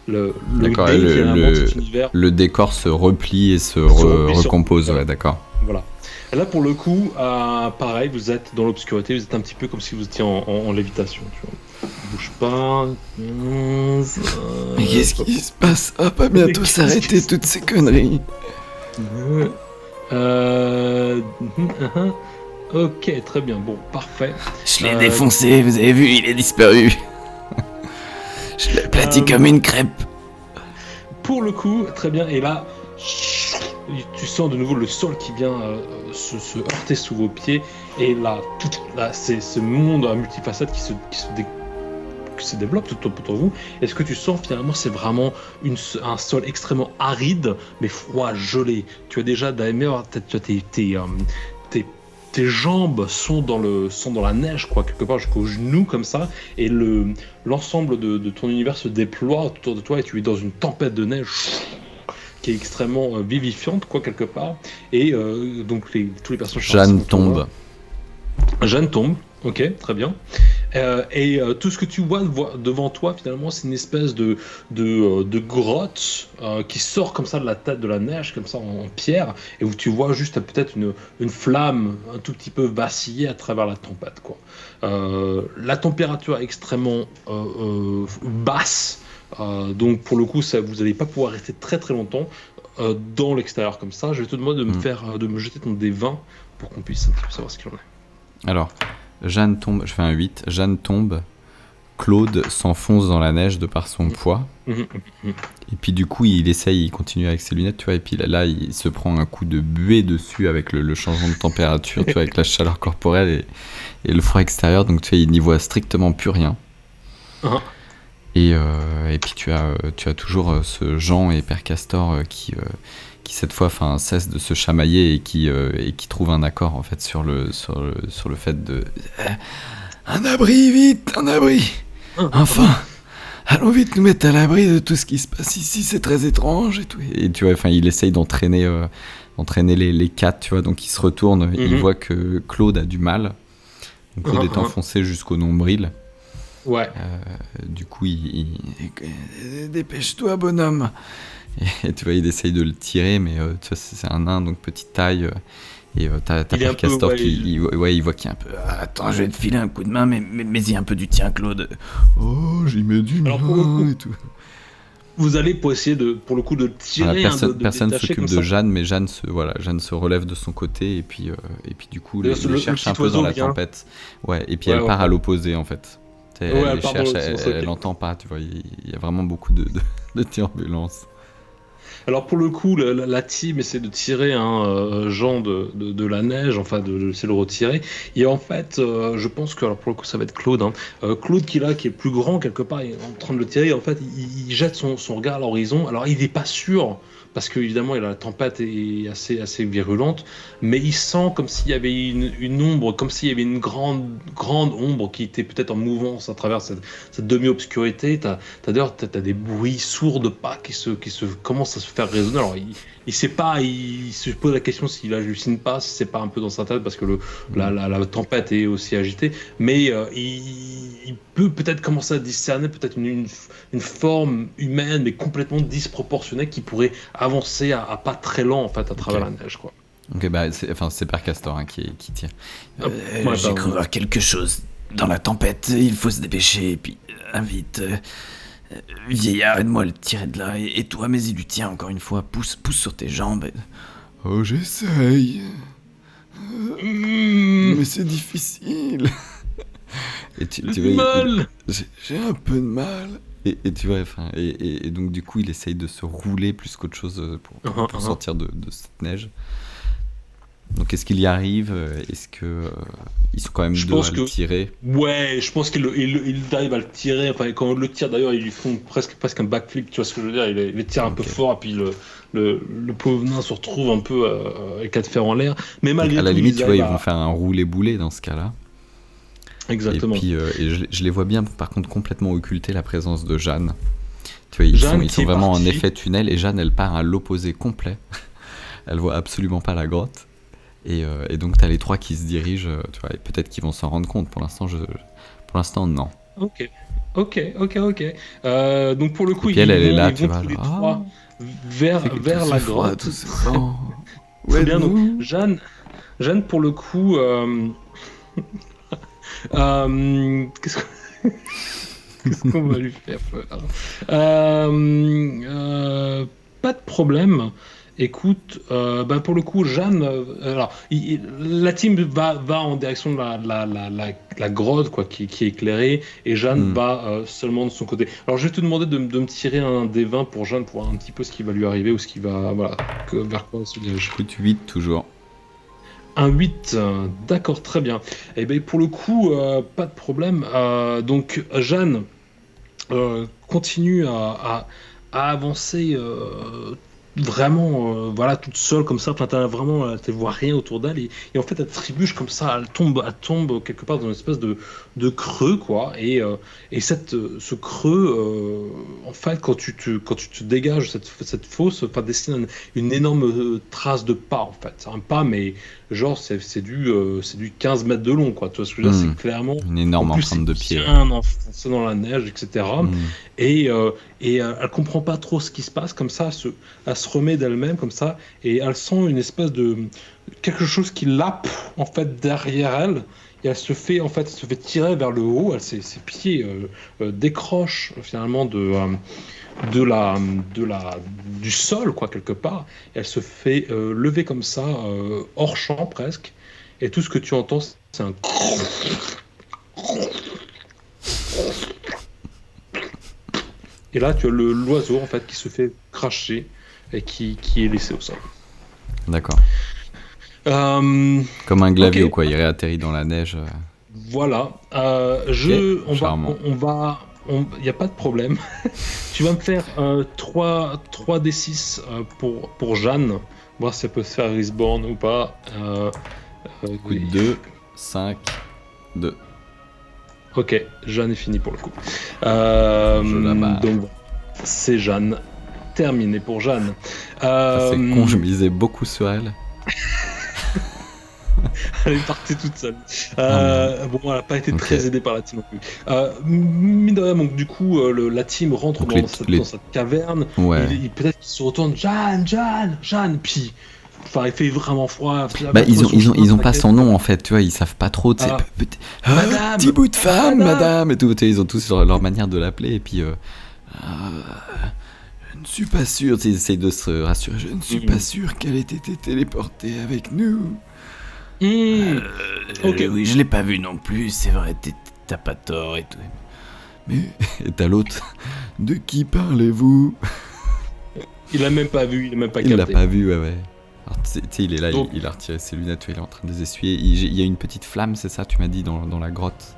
S2: d'accord,
S1: dé finalement de cet univers
S2: le décor se replie et se recompose, ouais, d'accord.
S1: Voilà. Et là, pour le coup, pareil, vous êtes dans l'obscurité, vous êtes un petit peu comme si vous étiez en lévitation. Tu vois. Bouge pas.
S3: Mais qu'est-ce qui se passe? Ah, pas bientôt s'arrêter toutes ces conneries.
S1: Ok, très bien. Bon, parfait.
S3: Je l'ai défoncé, vous avez vu, il est disparu. Je l'ai aplati comme une crêpe.
S1: Pour le coup, très bien. Et là, tu sens de nouveau le sol qui vient se heurter sous vos pieds. Et là c'est ce monde à multifacettes qui se développe tout autour de vous. Est-ce que tu sens finalement c'est vraiment un sol extrêmement aride, mais froid, gelé. Tu as déjà d'ailleurs, tes jambes sont dans la neige, quoi, quelque part jusqu'aux genoux comme ça, et l'ensemble de ton univers se déploie autour de toi et tu es dans une tempête de neige qui est extrêmement vivifiante, quoi, quelque part. Et donc tous les personnages.
S2: Jeanne tombe.
S1: Jeanne tombe. Ok, très bien. Et tout ce que tu vois devant toi, finalement, c'est une espèce de grotte qui sort comme ça de la tête de la neige, comme ça en pierre, et où tu vois juste peut-être une flamme un tout petit peu vaciller à travers la tempête, quoi. La température est extrêmement basse, donc pour le coup, vous n'allez pas pouvoir rester très très longtemps dans l'extérieur comme ça. Je vais te demander de me jeter ton D20 pour qu'on puisse un petit peu savoir ce qu'il en est.
S2: Alors, Jeanne tombe, je fais un 8, Jeanne tombe, Claude s'enfonce dans la neige de par son poids, et puis du coup il continue avec ses lunettes, tu vois, et puis là il se prend un coup de buée dessus avec le changement de température, tu vois, avec la chaleur corporelle et le froid extérieur, donc tu vois, il n'y voit strictement plus rien. Et puis tu as toujours ce Jean et Père Castor qui cette fois cesse de se chamailler et qui trouve un accord en fait sur le fait de
S3: un abri, vite, un abri. Enfin, allons vite nous mettre à l'abri de tout ce qui se passe ici, c'est très étrange et tout.
S2: Et tu vois, il essaye d'entraîner les quatre, tu vois, donc il se retourne, il voit que Claude a du mal. Donc Claude est enfoncé jusqu'au nombril.
S1: Ouais.
S2: Du coup,
S3: dépêche-toi, bonhomme.
S2: Et tu vois, il essaye de le tirer, mais tu vois, c'est un nain, donc petite taille. Et t'as Père Castor il voit qu'il y a un peu.
S3: Attends, je vais te filer un coup de main, mais il y a un peu du tien, Claude.
S2: Oh, j'y mets du mien et tout.
S1: Vous allez essayer pour le coup de tirer.
S2: Personne ne s'occupe de Jeanne, mais Jeanne se relève de son côté, et puis du coup, elle cherche un peu dans la tempête. Ouais, et puis elle part à l'opposé en fait. Elle cherche, elle n'entend pas, tu vois, il y a vraiment beaucoup de turbulences.
S1: Alors pour le coup, la team essaie de tirer Jean de la neige, enfin essayer de le retirer. Et en fait, je pense que, alors pour le coup, ça va être Claude. Claude qui est plus grand quelque part, il est en train de le tirer. En fait, il jette son regard à l'horizon. Alors il n'est pas sûr, parce qu'évidemment, la tempête est assez virulente, mais il sent comme s'il y avait une ombre, comme s'il y avait une grande ombre qui était peut-être en mouvance à travers cette demi-obscurité. T'as des bruits sourds de pas qui se commencent à se faire résonner. Alors il sait pas, il se pose la question s'il hallucine pas, si c'est pas un peu dans sa tête parce que la tempête est aussi agitée, mais il peut peut-être commencer à discerner peut-être une forme humaine mais complètement disproportionnée qui pourrait avancer à pas très lent en fait à travers la neige, quoi.
S2: Ok, c'est Père Castor qui tire.
S3: J'ai cru voir quelque chose dans la tempête, il faut se dépêcher, et puis vite. Vieillard, aide-moi à le tirer de là, et toi, mais il lui tient encore une fois, pousse sur tes jambes.
S2: Oh, j'essaye.
S3: Mais c'est difficile.
S2: Et tu vois,
S3: j'ai un peu de mal.
S2: Et tu vois, et donc du coup, il essaye de se rouler plus qu'autre chose pour sortir de cette neige. Donc est-ce qu'il y arrive? Est-ce que ils sont quand même
S1: Je
S2: deux
S1: pense
S2: à le
S1: que
S2: tirer?
S1: ouais, je pense qu'il arrive à le tirer. Enfin, quand on le tire d'ailleurs, ils lui font presque un backflip. Tu vois ce que je veux dire? Il les tire un peu
S2: Ok.
S1: fort et puis le pauvre nain se retrouve un peu avec quatre fers en l'air. Mais
S2: Donc
S1: malgré
S2: à la
S1: tout,
S2: limite,
S1: ils
S2: tu vois,
S1: arrivent
S2: ils vont
S1: à
S2: faire un roulé-boulé dans ce cas-là. Et
S1: exactement.
S2: puis je les vois bien, par contre, complètement occulter la présence de Jeanne. Tu vois,
S1: Jeanne
S2: ils
S1: qui
S2: sont
S1: est
S2: vraiment en
S1: partie.
S2: effet tunnel et Jeanne, elle part à l'opposé complet. Elle voit absolument pas la grotte. Et donc, t'as les trois qui se dirigent, tu vois, et peut-être qu'ils vont s'en rendre compte. Pour l'instant, non.
S1: Ok, ok. Donc pour le
S2: Et
S1: coup,
S2: puis elle est là,
S1: ils
S2: tu
S1: vont
S2: vois,
S1: tous les
S2: genre,
S1: trois
S3: Fait que tout
S1: vers
S3: ce
S1: la
S3: froid,
S1: grotte.
S3: tout ce vent. Où
S1: Très bien. Donc
S3: êtes-vous?
S1: Jeanne pour le coup, qu'est-ce qu'est-ce qu'on va lui faire? Pas de problème. Écoute, bah pour le coup, Jeanne, alors, la team va en direction de la grotte quoi, qui est éclairée, et Jeanne
S2: Hmm.
S1: va seulement de son côté. Alors, je vais te demander de me tirer un des 20 pour Jeanne pour voir un petit peu ce qui va lui arriver ou ce qui va, voilà, vers quoi elle se dirige.
S2: Écoute, 8 toujours.
S1: Un 8, d'accord, très bien. Et ben pour le coup, pas de problème. Donc, Jeanne continue à avancer vraiment voilà toute seule comme ça, enfin t'as vraiment tu vois rien autour d'elle et en fait elle trébuche comme ça, elle tombe quelque part dans une espèce de creux quoi et ce creux en fait quand tu te dégages cette fosse enfin dessine une énorme trace de pas en fait un pas mais genre c'est du 15 mètres de long quoi, tu vois ce que je veux dire,
S2: Hmm.
S1: c'est clairement
S2: Une
S1: en
S2: énorme
S1: plus c'est
S2: empreinte de pied. Ouais.
S1: bien enfoncé dans la neige etc.
S2: Hmm.
S1: Et elle comprend pas trop ce qui se passe, comme ça, elle se remet d'elle-même, comme ça, et elle sent une espèce de quelque chose qui lappe en fait derrière elle, et elle se fait tirer vers le haut, ses pieds décrochent finalement du sol quoi quelque part, et elle se fait lever comme ça hors champ presque, et tout ce que tu entends c'est un et là tu as l'oiseau en fait qui se fait cracher et qui est laissé au sol.
S2: D'accord.
S1: Euh,
S2: Comme un glavio,
S1: ok,
S2: quoi. Il réatterrit dans la neige.
S1: voilà.
S2: Ok, charmant.
S1: Il n'y a pas de problème. Tu vas me faire 3 D6 pour Jeanne, voir si elle peut se faire respawn ou pas.
S2: Écoute, 2, 5, 2.
S1: Ok, Jeanne est finie pour le coup.
S2: Je la barre.
S1: Donc, bon, c'est Jeanne. Terminé pour Jeanne.
S2: Ça, c'est con, je misais beaucoup sur elle.
S1: Elle est partie toute seule.
S2: Ah,
S1: Bon, elle n'a pas été
S2: Ok.
S1: très aidée par la team non plus. Mine de rien, donc du coup, la team rentre
S2: Donc
S1: dans cette caverne.
S2: Ouais.
S1: Peut-être qu'il se retourne, Jeanne, puis. Enfin, il fait vraiment froid.
S2: Bah, ils ont pas son nom en fait, tu vois, ils savent pas trop.
S1: Ah.
S2: Ah,
S1: Madame,
S2: petit bout de femme,
S1: madame.
S2: madame, et tout. Tu sais, ils ont tous leur manière de l'appeler, et puis. Je ne suis pas sûr, ils essayent de se rassurer. Je ne suis pas sûr qu'elle ait été téléportée avec nous.
S1: Ok.
S3: Oui, je l'ai pas vu non plus, c'est vrai, t'as pas tort et tout.
S2: Mais. Et t'as l'autre. De qui parlez-vous?
S1: Il l'a même pas vu, il l'a même pas
S2: Il l'a
S1: capté.
S2: pas vu, ouais. Alors, tu sais, il est là,
S1: Donc-
S2: il a retiré ses lunettes, il est en train de les essuyer. Il y a une petite flamme, c'est ça, tu m'as dit, dans la grotte.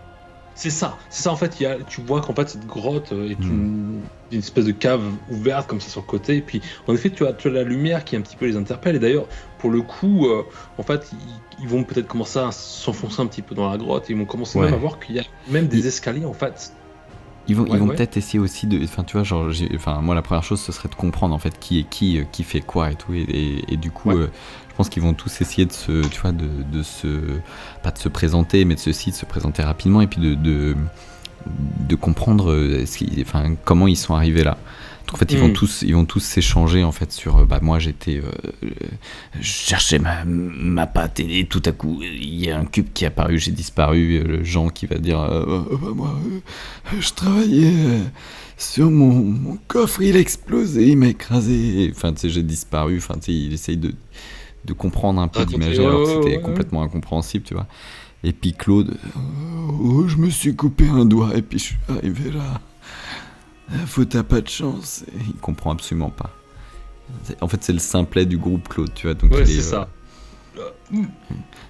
S1: C'est ça en fait, tu vois qu'en fait cette grotte est une espèce de cave ouverte comme ça sur le côté, et puis en effet tu as la lumière qui un petit peu les interpelle, et d'ailleurs pour le coup, en fait ils vont peut-être commencer à s'enfoncer un petit peu dans la grotte, et ils vont commencer
S2: Ouais.
S1: même à voir qu'il y a même des escaliers en fait.
S2: Ils vont
S1: Ouais.
S2: peut-être essayer aussi de. Enfin, tu vois, genre, moi, la première chose, ce serait de comprendre en fait qui est qui fait quoi et tout. Et du coup,
S1: Ouais.
S2: je pense qu'ils vont tous essayer de se. Tu vois, de se. Pas de se présenter, mais de se présenter rapidement et puis de comprendre comment ils sont arrivés là. Donc, en fait, ils vont tous s'échanger en fait sur. Bah, moi, j'étais.
S3: Je cherchais ma patte et tout à coup, il y a un cube qui est apparu, j'ai disparu.
S2: Le Jean qui va dire bah, moi je travaillais sur mon coffre, il a explosé, il m'a écrasé, enfin tu sais j'ai disparu, enfin tu sais il essaye de comprendre un peu,
S1: Raconter,
S2: d'imager alors que c'était
S1: ouais.
S2: complètement incompréhensible, tu vois. Et puis Claude, je me suis coupé un doigt et puis je suis arrivé là. Faut t'as pas de chance. Et il comprend absolument pas. En fait c'est le simplet du groupe Claude, tu vois, donc
S1: Ouais,
S2: il
S1: c'est
S2: est,
S1: ça.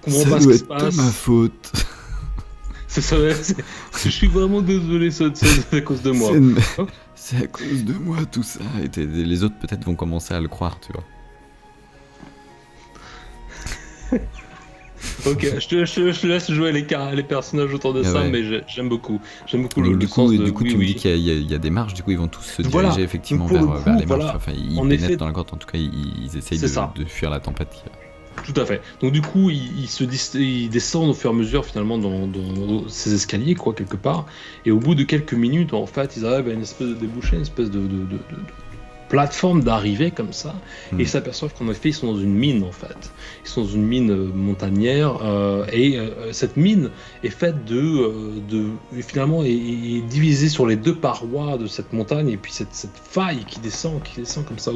S1: comprends
S3: Ça
S1: pas ce
S3: doit
S1: qui se
S3: être de
S1: passe.
S3: ma faute.
S1: C'est ça, ouais, je suis vraiment désolé, c'est à cause de moi.
S3: C'est
S1: Hein.
S3: c'est à cause de moi tout ça.
S2: Et les autres peut-être vont commencer à le croire, tu vois.
S1: Ok, je te laisse jouer les personnages autour de
S2: Ah
S1: ça,
S2: ouais.
S1: mais j'aime beaucoup. J'aime beaucoup
S2: Donc
S1: le
S2: du
S1: sens
S2: coup,
S1: de
S2: tu me
S1: oui.
S2: dis qu'il y a des marches, du coup ils vont tous se
S1: Voilà.
S2: diriger effectivement
S1: Donc, pour le
S2: vers
S1: coup,
S2: les marches.
S1: voilà.
S2: Enfin, ils
S1: En
S2: pénètrent
S1: effet,
S2: dans la grotte, en tout cas ils essayent
S1: c'est ça.
S2: de fuir la tempête.
S1: Tout à fait. Donc du coup, ils descendent au fur et à mesure finalement dans ces escaliers, quoi, quelque part. Et au bout de quelques minutes, en fait, ils arrivent à une espèce de débouché, une espèce de plateforme d'arrivée comme ça, et ils s'aperçoivent qu'en effet, ils sont dans une mine, en fait. Ils sont dans une mine montagnère, et cette mine est faite finalement, est divisée sur les deux parois de cette montagne, et puis cette faille qui descend comme ça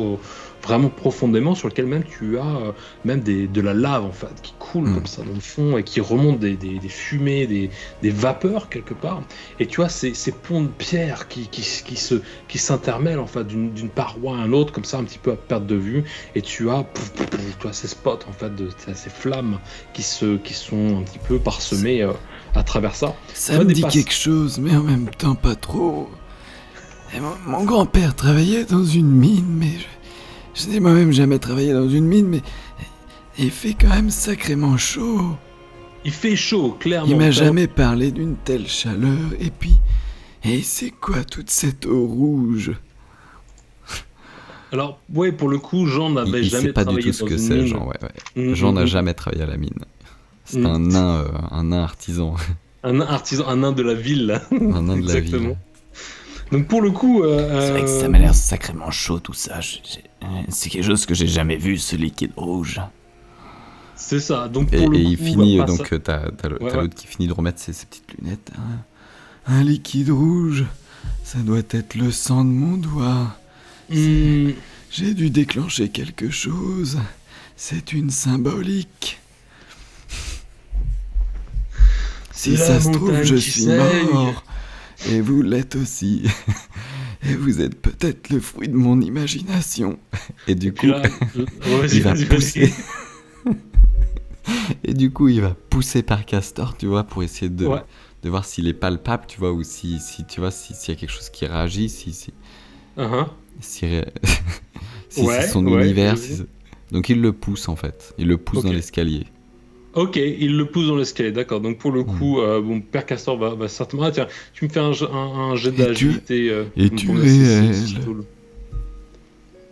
S1: vraiment profondément, sur lequel même tu as même de la lave en fait qui coule comme ça dans le fond et qui remonte des fumées, des vapeurs quelque part. Et tu vois ces ponts de pierre qui s'intermêlent en fait d'une paroi à l'autre comme ça un petit peu à perte de vue. Et tu as ces spots en fait ces flammes qui sont un petit peu parsemées à travers ça.
S3: Ça me dit quelque chose, mais en même temps pas trop. Et mon grand-père travaillait dans une mine, mais je n'ai moi-même jamais travaillé dans une mine, mais il fait quand même sacrément chaud.
S1: Il fait chaud, clairement.
S3: Il m'a jamais parlé d'une telle chaleur, et c'est quoi toute cette eau rouge?
S1: Alors, ouais, pour le coup, Jean n'avait jamais
S2: pas
S1: travaillé
S2: du tout
S1: dans
S2: ce que
S1: une
S2: c'est,
S1: mine.
S2: Jean, ouais. Jean n'a jamais travaillé à la mine. C'est un nain artisan.
S1: Un nain artisan, un nain de la ville, là.
S2: Un nain de la
S1: Exactement.
S2: ville.
S1: Donc pour le coup...
S3: C'est vrai que ça m'a l'air sacrément chaud tout ça. C'est quelque chose que j'ai jamais vu, ce liquide rouge.
S1: C'est ça, donc
S2: Et
S1: pour le coup...
S2: il finit,
S1: bah,
S2: donc
S1: ça-
S2: t'as l'autre qui finit de remettre ses petites lunettes.
S3: Un liquide rouge, ça doit être le sang de mon doigt. J'ai dû déclencher quelque chose. C'est une symbolique. Si
S1: La
S3: ça se trouve,
S1: montagne
S3: je
S1: qui
S3: suis
S1: saigne.
S3: mort. Et vous l'êtes aussi. Et vous êtes peut-être le fruit de mon imagination.
S2: Et du
S1: Puis
S2: coup,
S1: là, vas-y,
S2: il va
S1: vas-y,
S2: pousser. Et du coup, il va pousser par Castor, tu vois, pour essayer de voir s'il est palpable, tu vois, ou si tu vois, s'il y a quelque chose qui réagit, si
S1: Uh-huh.
S2: c'est
S1: Ouais,
S2: son
S1: ouais,
S2: univers.
S1: vas-y.
S2: Donc il le pousse en fait. Il le pousse
S1: Ok.
S2: dans l'escalier.
S1: Ok, il le pousse dans l'escalier, d'accord. Donc pour le coup, bon, Père Castor va certainement... Ah tiens, tu me fais un jet d'agilité.
S3: Es-tu
S1: pour me-
S3: réel
S1: c'est cool.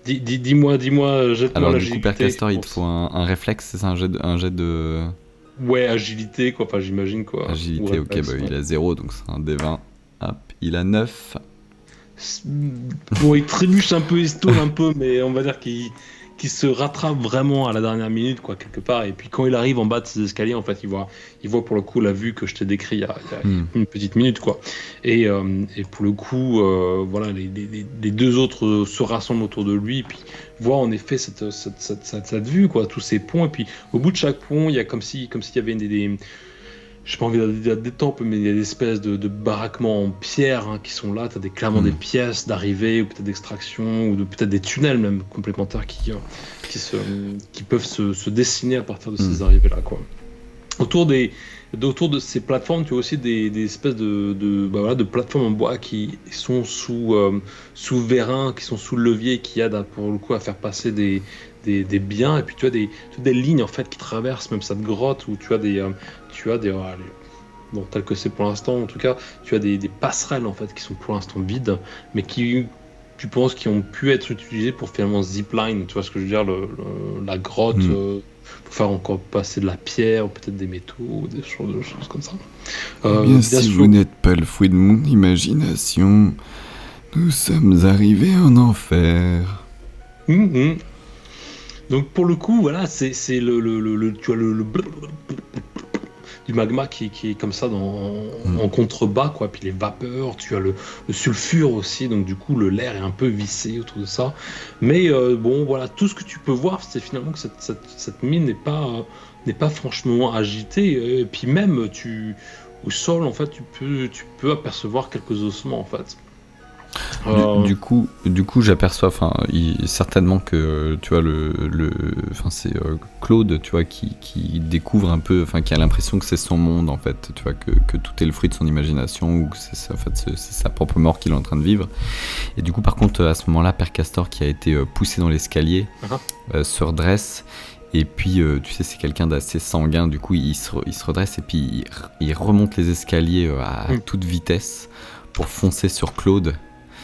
S1: Dis-moi, jette-moi
S2: Alors du
S1: l'agilité.
S2: coup, Père Castor, il te
S1: pour-
S2: faut un réflexe, c'est ça, un jet de
S1: Ouais, agilité, quoi. Enfin, j'imagine, quoi.
S2: agilité.
S1: Ou
S2: Ok,
S1: réflexe,
S2: bah
S1: ouais.
S2: il a 0, donc c'est un D20. Hop, il a 9.
S1: Bon, il trébuche un peu, il se tourne un peu, mais on va dire qu'il se rattrape vraiment à la dernière minute, quoi, quelque part. Et puis quand il arrive en bas de ces escaliers, en fait, il voit pour le coup la vue que je t'ai décrit il y a une petite minute, quoi. Et pour le coup, voilà, les deux autres se rassemblent autour de lui, et puis voient en effet cette vue, quoi, tous ces ponts. Et puis au bout de chaque pont, il y a comme s'il y avait j'ai pas envie de dire des temples, mais il y a des espèces de baraquements en pierre qui sont là. T'as clairement des pièces d'arrivée, ou peut-être d'extraction, ou peut-être des tunnels même complémentaires qui peuvent se dessiner à partir de ces arrivées-là, quoi. Autour de ces plateformes, tu as aussi des espèces de plateformes en bois qui sont sous vérin, qui sont sous levier, qui aident pour le coup à faire passer des biens. Et puis tu as des lignes en fait qui traversent même cette grotte où tu as bon, tel que c'est pour l'instant en tout cas, tu as des passerelles en fait qui sont pour l'instant vides, mais qui tu penses qui ont pu être utilisées pour finalement zipline, tu vois ce que je veux dire, la grotte. Pour faire encore passer de la pierre, ou peut-être des métaux, ou des choses comme ça.
S3: Bien si vous n'êtes pas le fruit de mon imagination, nous sommes arrivés en enfer.
S1: Donc pour le coup, voilà, c'est tu as le du magma qui est comme ça en contrebas, quoi. Puis les vapeurs, tu as le sulfure aussi, donc du coup l'air est un peu vissé autour de ça. Mais bon, voilà, tout ce que tu peux voir, c'est finalement que cette mine n'est pas franchement agitée. Et puis même au sol, en fait, tu peux apercevoir quelques ossements, en fait.
S2: Du coup, j'aperçois, certainement que, tu vois, c'est Claude, tu vois, qui découvre un peu, qui a l'impression que c'est son monde, en fait, tu vois, que tout est le fruit de son imagination, ou que c'est sa propre mort qu'il est en train de vivre. Et du coup, par contre, à ce moment-là, Père Castor, qui a été poussé dans l'escalier, se redresse. Et puis, tu sais, c'est quelqu'un d'assez sanguin, du coup, il se redresse et puis il remonte les escaliers à toute vitesse pour foncer sur Claude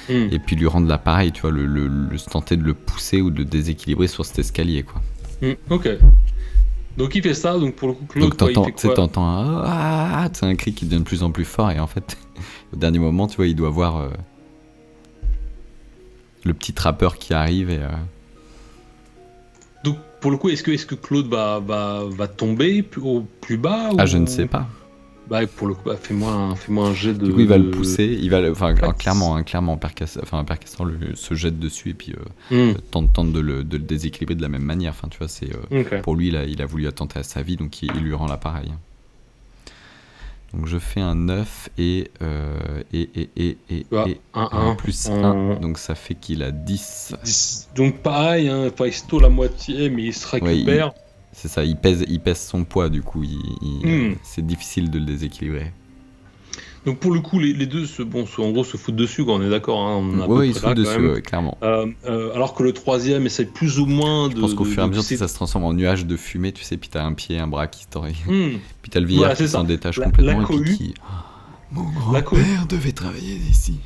S2: et puis lui rendre l'appareil, tu vois, se tenter de le pousser ou de le déséquilibrer sur cet escalier, quoi.
S1: Ok. Donc il fait ça, donc pour le coup, Claude,
S2: donc
S1: il fait quoi?
S2: t'entends c'est un cri qui devient de plus en plus fort et en fait, au dernier moment, tu vois, il doit voir le petit trappeur qui arrive et...
S1: Donc pour le coup, est-ce que Claude va tomber au plus bas ou...
S2: je ne sais pas.
S1: Pour le coup, fais-moi un jet de...
S2: Du coup, il va le pousser, clairement, Père Castor se jette dessus et puis tente de le déséquilibrer de la même manière. Enfin, tu vois, c'est pour lui, il a voulu attenter à sa vie, donc il lui rend l'appareil. Donc je fais un 9 et plus 1, donc ça fait qu'il a 10.
S1: Donc pareil, il se tôt la moitié, mais il se récupère.
S2: C'est ça, il pèse son poids, du coup, c'est difficile de le déséquilibrer.
S1: Donc pour le coup, les deux en gros se foutent dessus, quoi, on est d'accord.
S2: Ils se foutent dessus, clairement.
S1: Alors que le troisième essaie plus ou moins de...
S2: Je pense qu'au fur et à mesure, ça se transforme en nuage de fumée, tu sais, puis t'as un pied, un bras qui se tord. Puis t'as le vieillard qui s'en détache complètement.
S1: La cohue.
S2: Et puis mon grand-père devait travailler ici.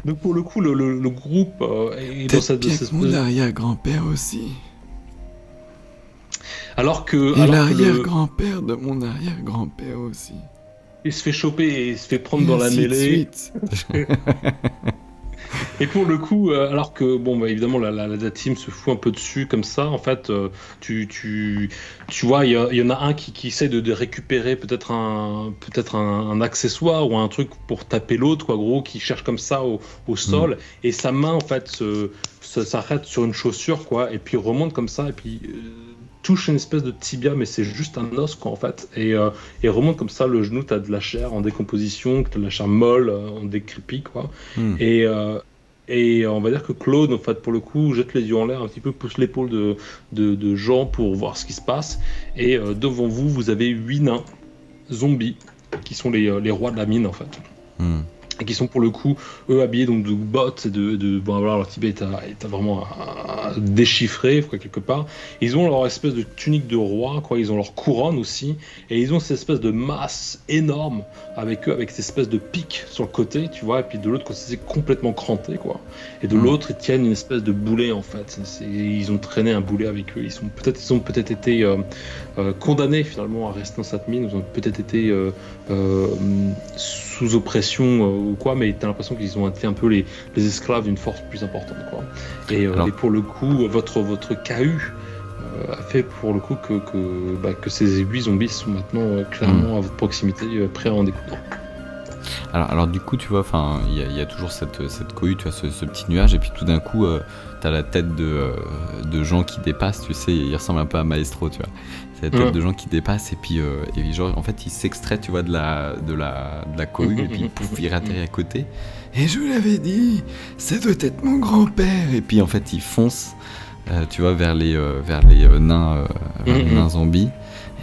S1: Donc pour le coup, le groupe est dans cette...
S2: Peut-être mon arrière-grand-père aussi.
S1: Alors que...
S2: Et l'arrière-grand-père de mon arrière-grand-père aussi.
S1: Il se fait choper et il se fait prendre dans la mêlée. Et pour le coup, alors que évidemment la team se fout un peu dessus comme ça, en fait, tu vois, il y en a un qui essaie de récupérer peut-être un accessoire ou un truc pour taper l'autre, quoi, gros, qui cherche comme ça au sol, et sa main en fait s'arrête sur une chaussure, quoi, et puis remonte comme ça, et puis touche une espèce de tibia, mais c'est juste un os, quoi, en fait, et remonte comme ça le genou. T'as de la chair en décomposition, t'as de la chair molle en décrépit, quoi. Et on va dire que Claude, en fait, pour le coup, jette les yeux en l'air un petit peu, pousse l'épaule de Jean pour voir ce qui se passe, et devant vous, vous avez 8 nains zombies qui sont les rois de la mine, en fait. Et qui sont pour le coup, eux, habillés donc de bottes et leur tibia est vraiment déchiffré, quoi, quelque part. Ils ont leur espèce de tunique de roi, quoi. Ils ont leur couronne aussi, et ils ont cette espèce de masse énorme avec eux, avec cette espèce de pic sur le côté, tu vois. Et puis de l'autre côté, c'est complètement cranté, quoi. Et de l'autre, ils tiennent une espèce de boulet, en fait. Ils ont traîné un boulet avec eux. Ils ont peut-être été condamnés finalement à rester dans cette mine. Ils ont peut-être été sous oppression ou quoi, mais t'as l'impression qu'ils ont été un peu les esclaves d'une force plus importante, quoi. Et pour le coup, votre KU a fait pour le coup que ces 8 zombies sont maintenant clairement à votre proximité, prêts à en découdre.
S2: Alors du coup, tu vois, il y a toujours cette cohue, tu vois, ce petit nuage, et puis tout d'un coup, t'as la tête de gens qui dépassent, tu sais, il ressemble un peu à Maestro, tu vois. C'est la tête de gens qui dépassent, et puis genre, en fait, il s'extrait, tu vois, de la cohue, et puis pouf, il atterrit à côté. Et je vous l'avais dit, ça doit être mon grand-père. Et puis en fait, il fonce, tu vois, vers les nains, nains zombies.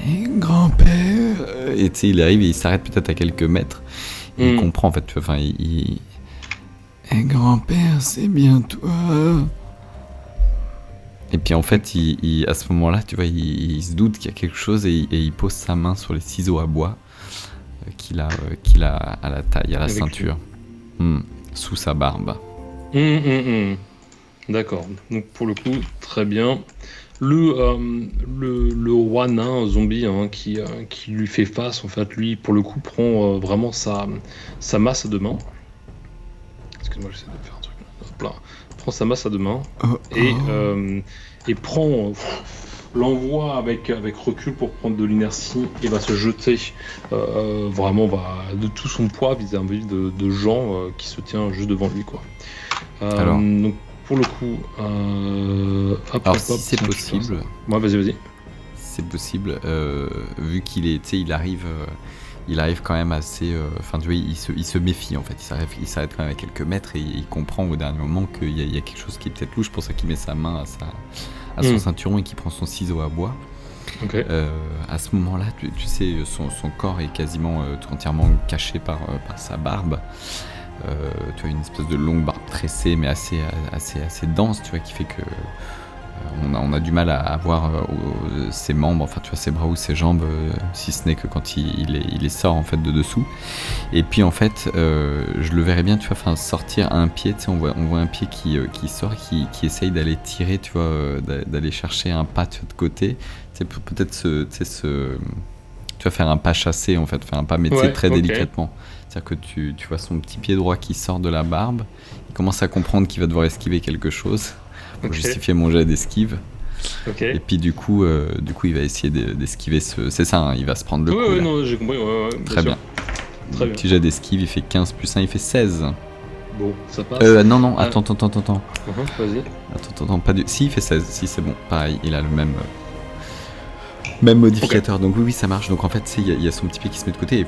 S2: Et grand-père. Et tu sais, il arrive et il s'arrête peut-être à quelques mètres. Et il comprend, en fait, tu vois, Et grand-père, c'est bien toi. Et puis en fait, à ce moment-là, tu vois, il se doute qu'il y a quelque chose, et il pose sa main sur les ciseaux à bois qu'il a à la taille, à la ceinture, sous sa barbe.
S1: D'accord. Donc pour le coup, très bien. Le roi nain zombie, qui lui fait face, en fait, lui, pour le coup, prend vraiment sa masse à deux mains. Excuse-moi, j'essaie de faire un truc. Hop là. Prend sa masse à deux mains et prend l'envoie avec recul pour prendre de l'inertie, et va se jeter vraiment de tout son poids vis-à-vis de Jean qui se tient juste devant lui, quoi. Donc pour le coup,
S2: si c'est possible.
S1: Ouais, vas-y.
S2: C'est possible, vu qu'il est, tu sais, il arrive il arrive quand même assez... Enfin, tu vois, il se méfie, en fait. Il s'arrête quand même à quelques mètres et il comprend au dernier moment qu'il y a quelque chose qui est peut-être louche. C'est pour ça qu'il met sa main à son ceinturon et qu'il prend son ciseau à bois.
S1: Ok.
S2: À ce moment-là, tu sais, son corps est quasiment tout entièrement caché par sa barbe. Tu as une espèce de longue barbe tressée, mais assez dense, tu vois, qui fait que on a du mal à voir ses membres, enfin tu vois, ses bras ou ses jambes, si ce n'est que quand il les sort en fait de dessous. Et puis en fait, je le verrais bien, tu vois, sortir un pied, tu sais, on voit un pied qui sort, qui essaye d'aller tirer, tu vois, d'aller chercher un pas de côté, tu sais, peut-être tu vas faire un pas chassé en fait, faire un pas mais tu sais, très délicatement. C'est-à-dire que tu vois son petit pied droit qui sort de la barbe, il commence à comprendre qu'il va devoir esquiver quelque chose pour justifier mon jet d'esquive. Et puis du coup il va essayer d'esquiver c'est ça, hein, il va se prendre le coup.
S1: Ouais, non, j'ai compris.
S2: Très bien. Très bien. Petit jet d'esquive, il fait 15 plus 1, il fait 16.
S1: Bon, ça passe.
S2: Non, attends.
S1: Vas-y.
S2: Attends, pas du... Si, il fait 16, si c'est bon. Pareil, il a le même modificateur. Donc oui, ça marche. Donc en fait, il y a son petit pied qui se met de côté et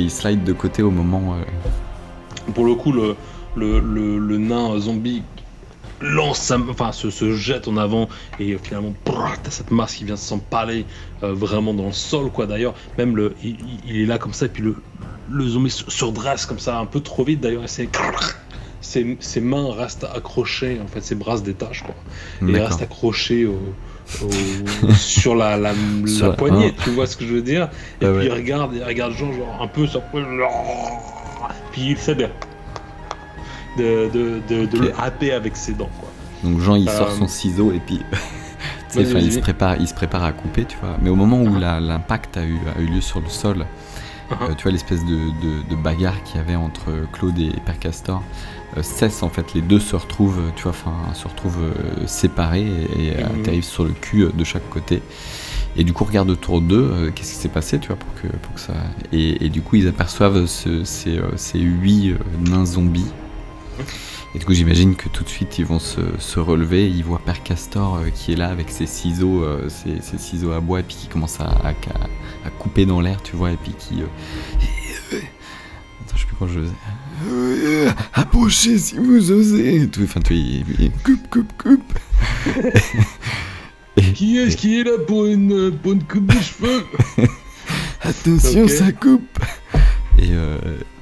S2: il slide de côté au moment...
S1: Pour le coup, le nain zombie se jette en avant et finalement t'as cette masse qui vient s'empaler vraiment dans le sol, quoi. D'ailleurs, même il est là comme ça et puis le zombie se redresse comme ça un peu trop vite d'ailleurs et ses mains restent accrochées, en fait ses bras se détachent, quoi. Et il reste accroché sur la poignée, tu vois ce que je veux dire. Et puis il regarde genre un peu sur puis il essaie de le happer avec ses dents, quoi.
S2: Donc Jean il sort son ciseau et puis il se prépare à couper, tu vois. Mais au moment où l'impact a eu lieu sur le sol, tu vois, l'espèce de bagarre qu'il y avait entre Claude et Père Castor cesse, en fait. Les deux se retrouvent, tu vois, séparés et atterrissent sur le cul de chaque côté. Et du coup, regarde autour d'eux, qu'est-ce qui s'est passé, tu vois, pour que ça... Et du coup, ils aperçoivent ces 8 nains zombies. Et du coup, j'imagine que tout de suite, ils vont se relever. Ils voient Père Castor qui est là avec ses ciseaux, ses ciseaux à bois, et puis qui commence à couper dans l'air, tu vois, et puis qui... Attends, je sais plus quand je faisais... approchez si vous osez. Tout, enfin, tu coupe.
S1: Qui est-ce qui est là pour une coupe de cheveux?
S2: Attention, ça coupe.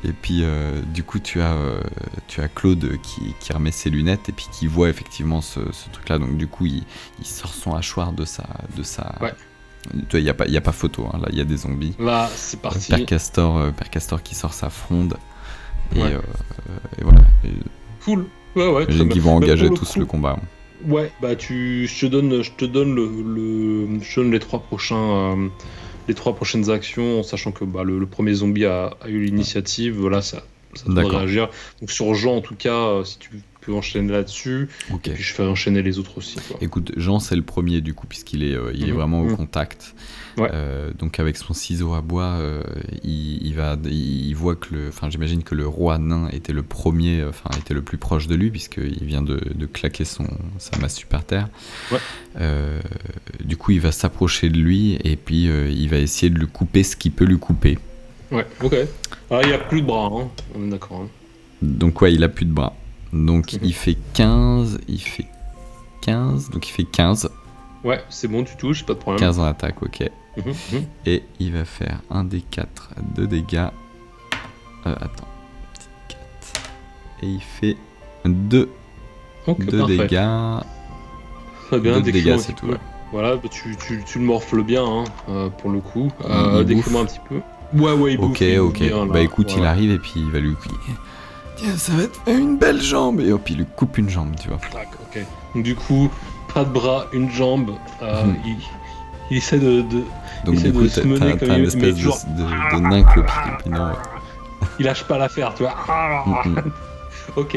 S2: Et puis du coup tu as Claude qui remet ses lunettes et puis qui voit effectivement ce truc là, donc du coup il sort son hachoir de sa
S1: ouais.
S2: Tu vois, il y a pas photo, hein. Là il y a des zombies.
S1: Là c'est parti.
S2: Père Castor qui sort sa fronde et voilà.
S1: Cool. Ouais.
S2: J'imagine qu'ils vont engager tous le combat.
S1: Ouais, bah je te donne les 3 prochaines actions, en sachant que le premier zombie a eu l'initiative. Voilà, ça doit réagir. Donc sur Jean, en tout cas, si tu peux enchaîner là-dessus,
S2: okay.
S1: Et puis je ferai enchaîner les autres aussi, quoi.
S2: Écoute, Jean c'est le premier du coup, puisqu'il est vraiment au contact.
S1: Ouais.
S2: Donc avec son ciseau à bois, il voit que j'imagine que le roi nain était le premier, était le plus proche de lui, puisqu'il vient de claquer sa massue par terre.
S1: Ouais.
S2: Du coup il va s'approcher de lui et puis il va essayer de lui couper ce qu'il peut lui couper.
S1: Ouais, ok. Alors il n'y a plus de bras, hein. On est d'accord. Hein.
S2: Donc ouais, il a plus de bras. Donc il fait 15, donc il fait 15.
S1: Ouais, c'est bon, tu touches, pas de problème.
S2: 15 en attaque, ok. Et il va faire un des 4 de dégâts. Attends. 4. Et il fait 2 de dégâts.
S1: Très bien,
S2: 2 de dégâts, c'est tout. Ouais.
S1: Voilà, bah, tu le morfles bien, hein, pour le coup. Décris-moi un petit peu. Ouais, il bouffe.
S2: Ok. Bien, bah écoute, il arrive et puis il va lui crier. Tiens, ça va te faire une belle jambe. Et hop, il lui coupe une jambe, tu vois.
S1: Ok. Donc, du coup, pas de bras, une jambe. Il essaie de
S2: donc
S1: essaie
S2: du coup,
S1: se mener
S2: t'as une espèce de nain clopinant.
S1: Il lâche pas l'affaire, tu vois. Ok.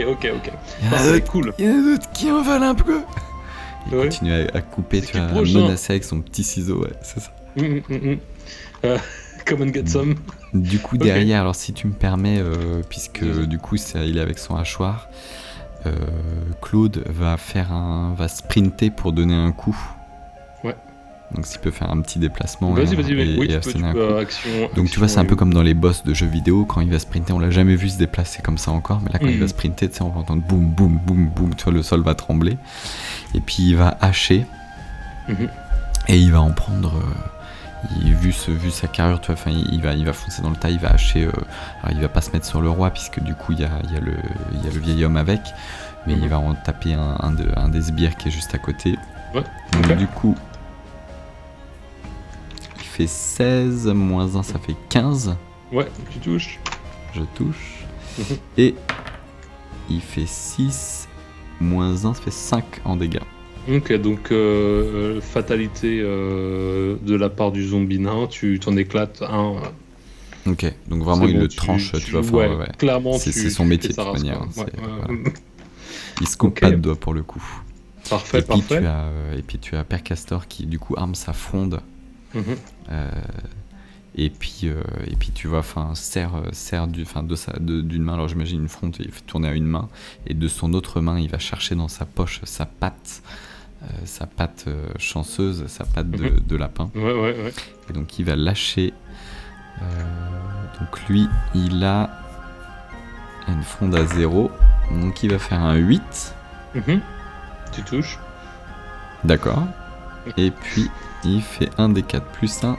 S1: C'est cool.
S2: Il y en a d'autres qui en valent un peu. Il continue à couper, tu vois, à menacer avec son petit ciseau, ouais, c'est ça.
S1: Come and get some.
S2: Du coup, derrière, alors si tu me permets, puisque du coup il est avec son hachoir, Claude va sprinter pour donner un coup.
S1: Ouais.
S2: Donc s'il peut faire un petit déplacement
S1: Vas-y,
S2: et
S1: oui, tu
S2: asséner un coup.
S1: peux action.
S2: Donc tu vois, c'est un peu comme dans les boss de jeux vidéo, quand il va sprinter, on l'a jamais vu se déplacer comme ça encore, mais là quand il va sprinter, tu sais, on va entendre boum, boum, boum, boum, tu vois, le sol va trembler, et puis il va hacher, et il va en prendre, vu sa carrure, tu vois, enfin, il va foncer dans le tas, il va hacher, alors il va pas se mettre sur le roi, puisque du coup il y a le vieil homme avec, mais il va en taper un des sbires qui est juste à côté.
S1: Ouais.
S2: Donc
S1: Ok.
S2: du coup, il fait 16, moins 1, ça fait 15.
S1: Ouais, tu touches.
S2: Je touche.
S1: Mhm.
S2: Et il fait 6, moins 1, ça fait 5 en dégâts.
S1: Ok, donc fatalité de la part du zombie nain, tu t'en éclates un.
S2: Ok, donc vraiment
S1: C'est
S2: il
S1: bon,
S2: le tranche, tu vois.
S1: ouais,
S2: enfin, ouais.
S1: clairement,
S2: C'est
S1: tu
S2: son
S1: tu
S2: métier
S1: fais
S2: de
S1: sa
S2: toute
S1: race,
S2: manière.
S1: quoi.
S2: C'est-
S1: Ouais,
S2: voilà. Il se coupe
S1: Ok.
S2: pas de doigts pour le coup.
S1: Parfait,
S2: Et puis,
S1: parfait.
S2: et puis tu as Père Castor qui du coup arme sa fronde.
S1: Mhm.
S2: Et puis tu vois, serre d'une main. Alors j'imagine une fronde, il fait tourner à une main, et de son autre main, il va chercher dans sa poche sa patte chanceuse, sa patte de lapin.
S1: Ouais.
S2: Et donc il va lâcher. Donc lui, il a une fronde à 0, donc il va faire un 8.
S1: Mhm. Tu touches.
S2: D'accord. Et puis il fait 1 des 4 plus 1.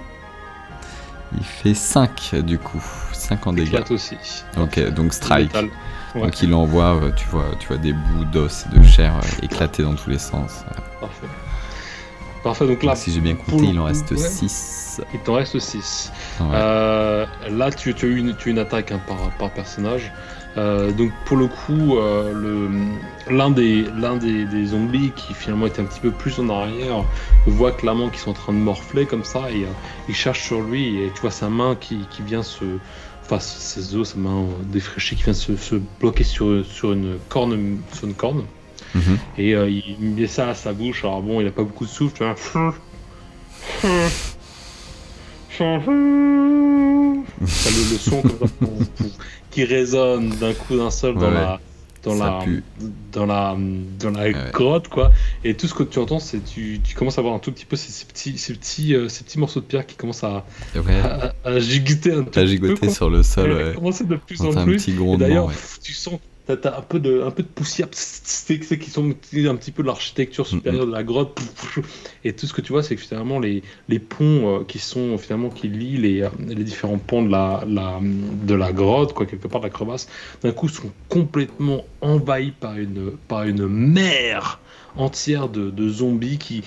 S2: Il fait 5 du coup, 5 en dégâts.
S1: Éclate aussi.
S2: Ok, donc strike.
S1: Métal. Ouais,
S2: Donc il envoie, tu vois des bouts d'os et de chair éclater dans tous les sens.
S1: parfait. Parfait, donc là,
S2: Donc, si j'ai bien
S1: pour
S2: compté,
S1: le
S2: il en
S1: coup,
S2: reste
S1: ouais.
S2: 6.
S1: Il t'en reste 6.
S2: Ouais.
S1: Là, tu as eu une attaque par personnage. Donc pour le coup, l'un des zombies qui finalement était un petit peu plus en arrière voit clairement qu'ils sont en train de morfler comme ça et il cherche sur lui et tu vois sa main qui vient enfin ses os, sa main défraîchie qui vient se bloquer sur une corne,
S2: Mhm.
S1: et il met ça à sa bouche. Alors bon, il a pas beaucoup de souffle, tu vois. T'as le son comme ça, qui résonne d'un coup d'un seul
S2: Ouais, Ça pue.
S1: dans la
S2: Ouais.
S1: grotte, quoi. Et tout ce que tu entends, c'est tu commences à voir un tout petit peu ces petits morceaux de pierre qui commencent à
S2: Ouais.
S1: à gigoter un tout
S2: T'as
S1: petit peu,
S2: gigoté
S1: quoi.
S2: sur le sol,
S1: Ouais,
S2: ouais.
S1: commencer de plus en
S2: T'entends un
S1: plus.
S2: petit
S1: Et
S2: grondement,
S1: d'ailleurs,
S2: ouais.
S1: tu sens, t'as un peu de poussière qui sont un petit peu de l'architecture supérieure de la grotte. Et tout ce que tu vois, c'est que finalement les ponts qui lient les différents pans de la grotte, quoi, quelque part de la crevasse, d'un coup sont complètement envahis par une mer entière de zombies qui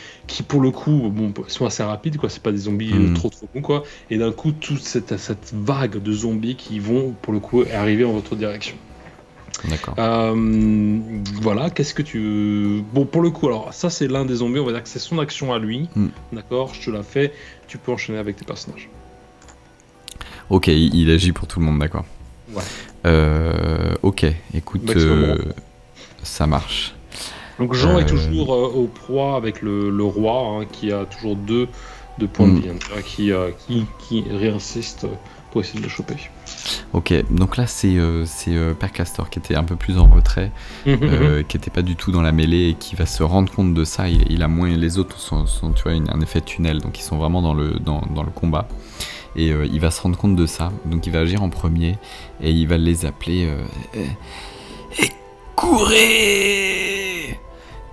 S1: pour le coup bon, sont assez rapides, quoi. C'est pas des zombies trop bons, quoi. Et d'un coup toute cette vague de zombies qui vont pour le coup arriver en votre direction.
S2: D'accord.
S1: Voilà, qu'est-ce que tu... Bon, pour le coup, alors ça c'est l'un des zombies, on va dire que c'est son action à lui. D'accord, je te la fais, tu peux enchaîner avec tes personnages.
S2: Ok, il agit pour tout le monde, d'accord.
S1: Ouais.
S2: Ok, écoute, ça marche.
S1: Donc Jean est toujours au proie avec le roi, hein, qui a toujours deux points de vie, hein, qui réinsiste pour essayer de le choper.
S2: Ok, donc là c'est Père Castor qui était un peu plus en retrait, qui était pas du tout dans la mêlée et qui va se rendre compte de ça. Il a moins, les autres sont tu vois, un effet tunnel, donc ils sont vraiment dans le combat. Et il va se rendre compte de ça, donc il va agir en premier et il va les appeler courez.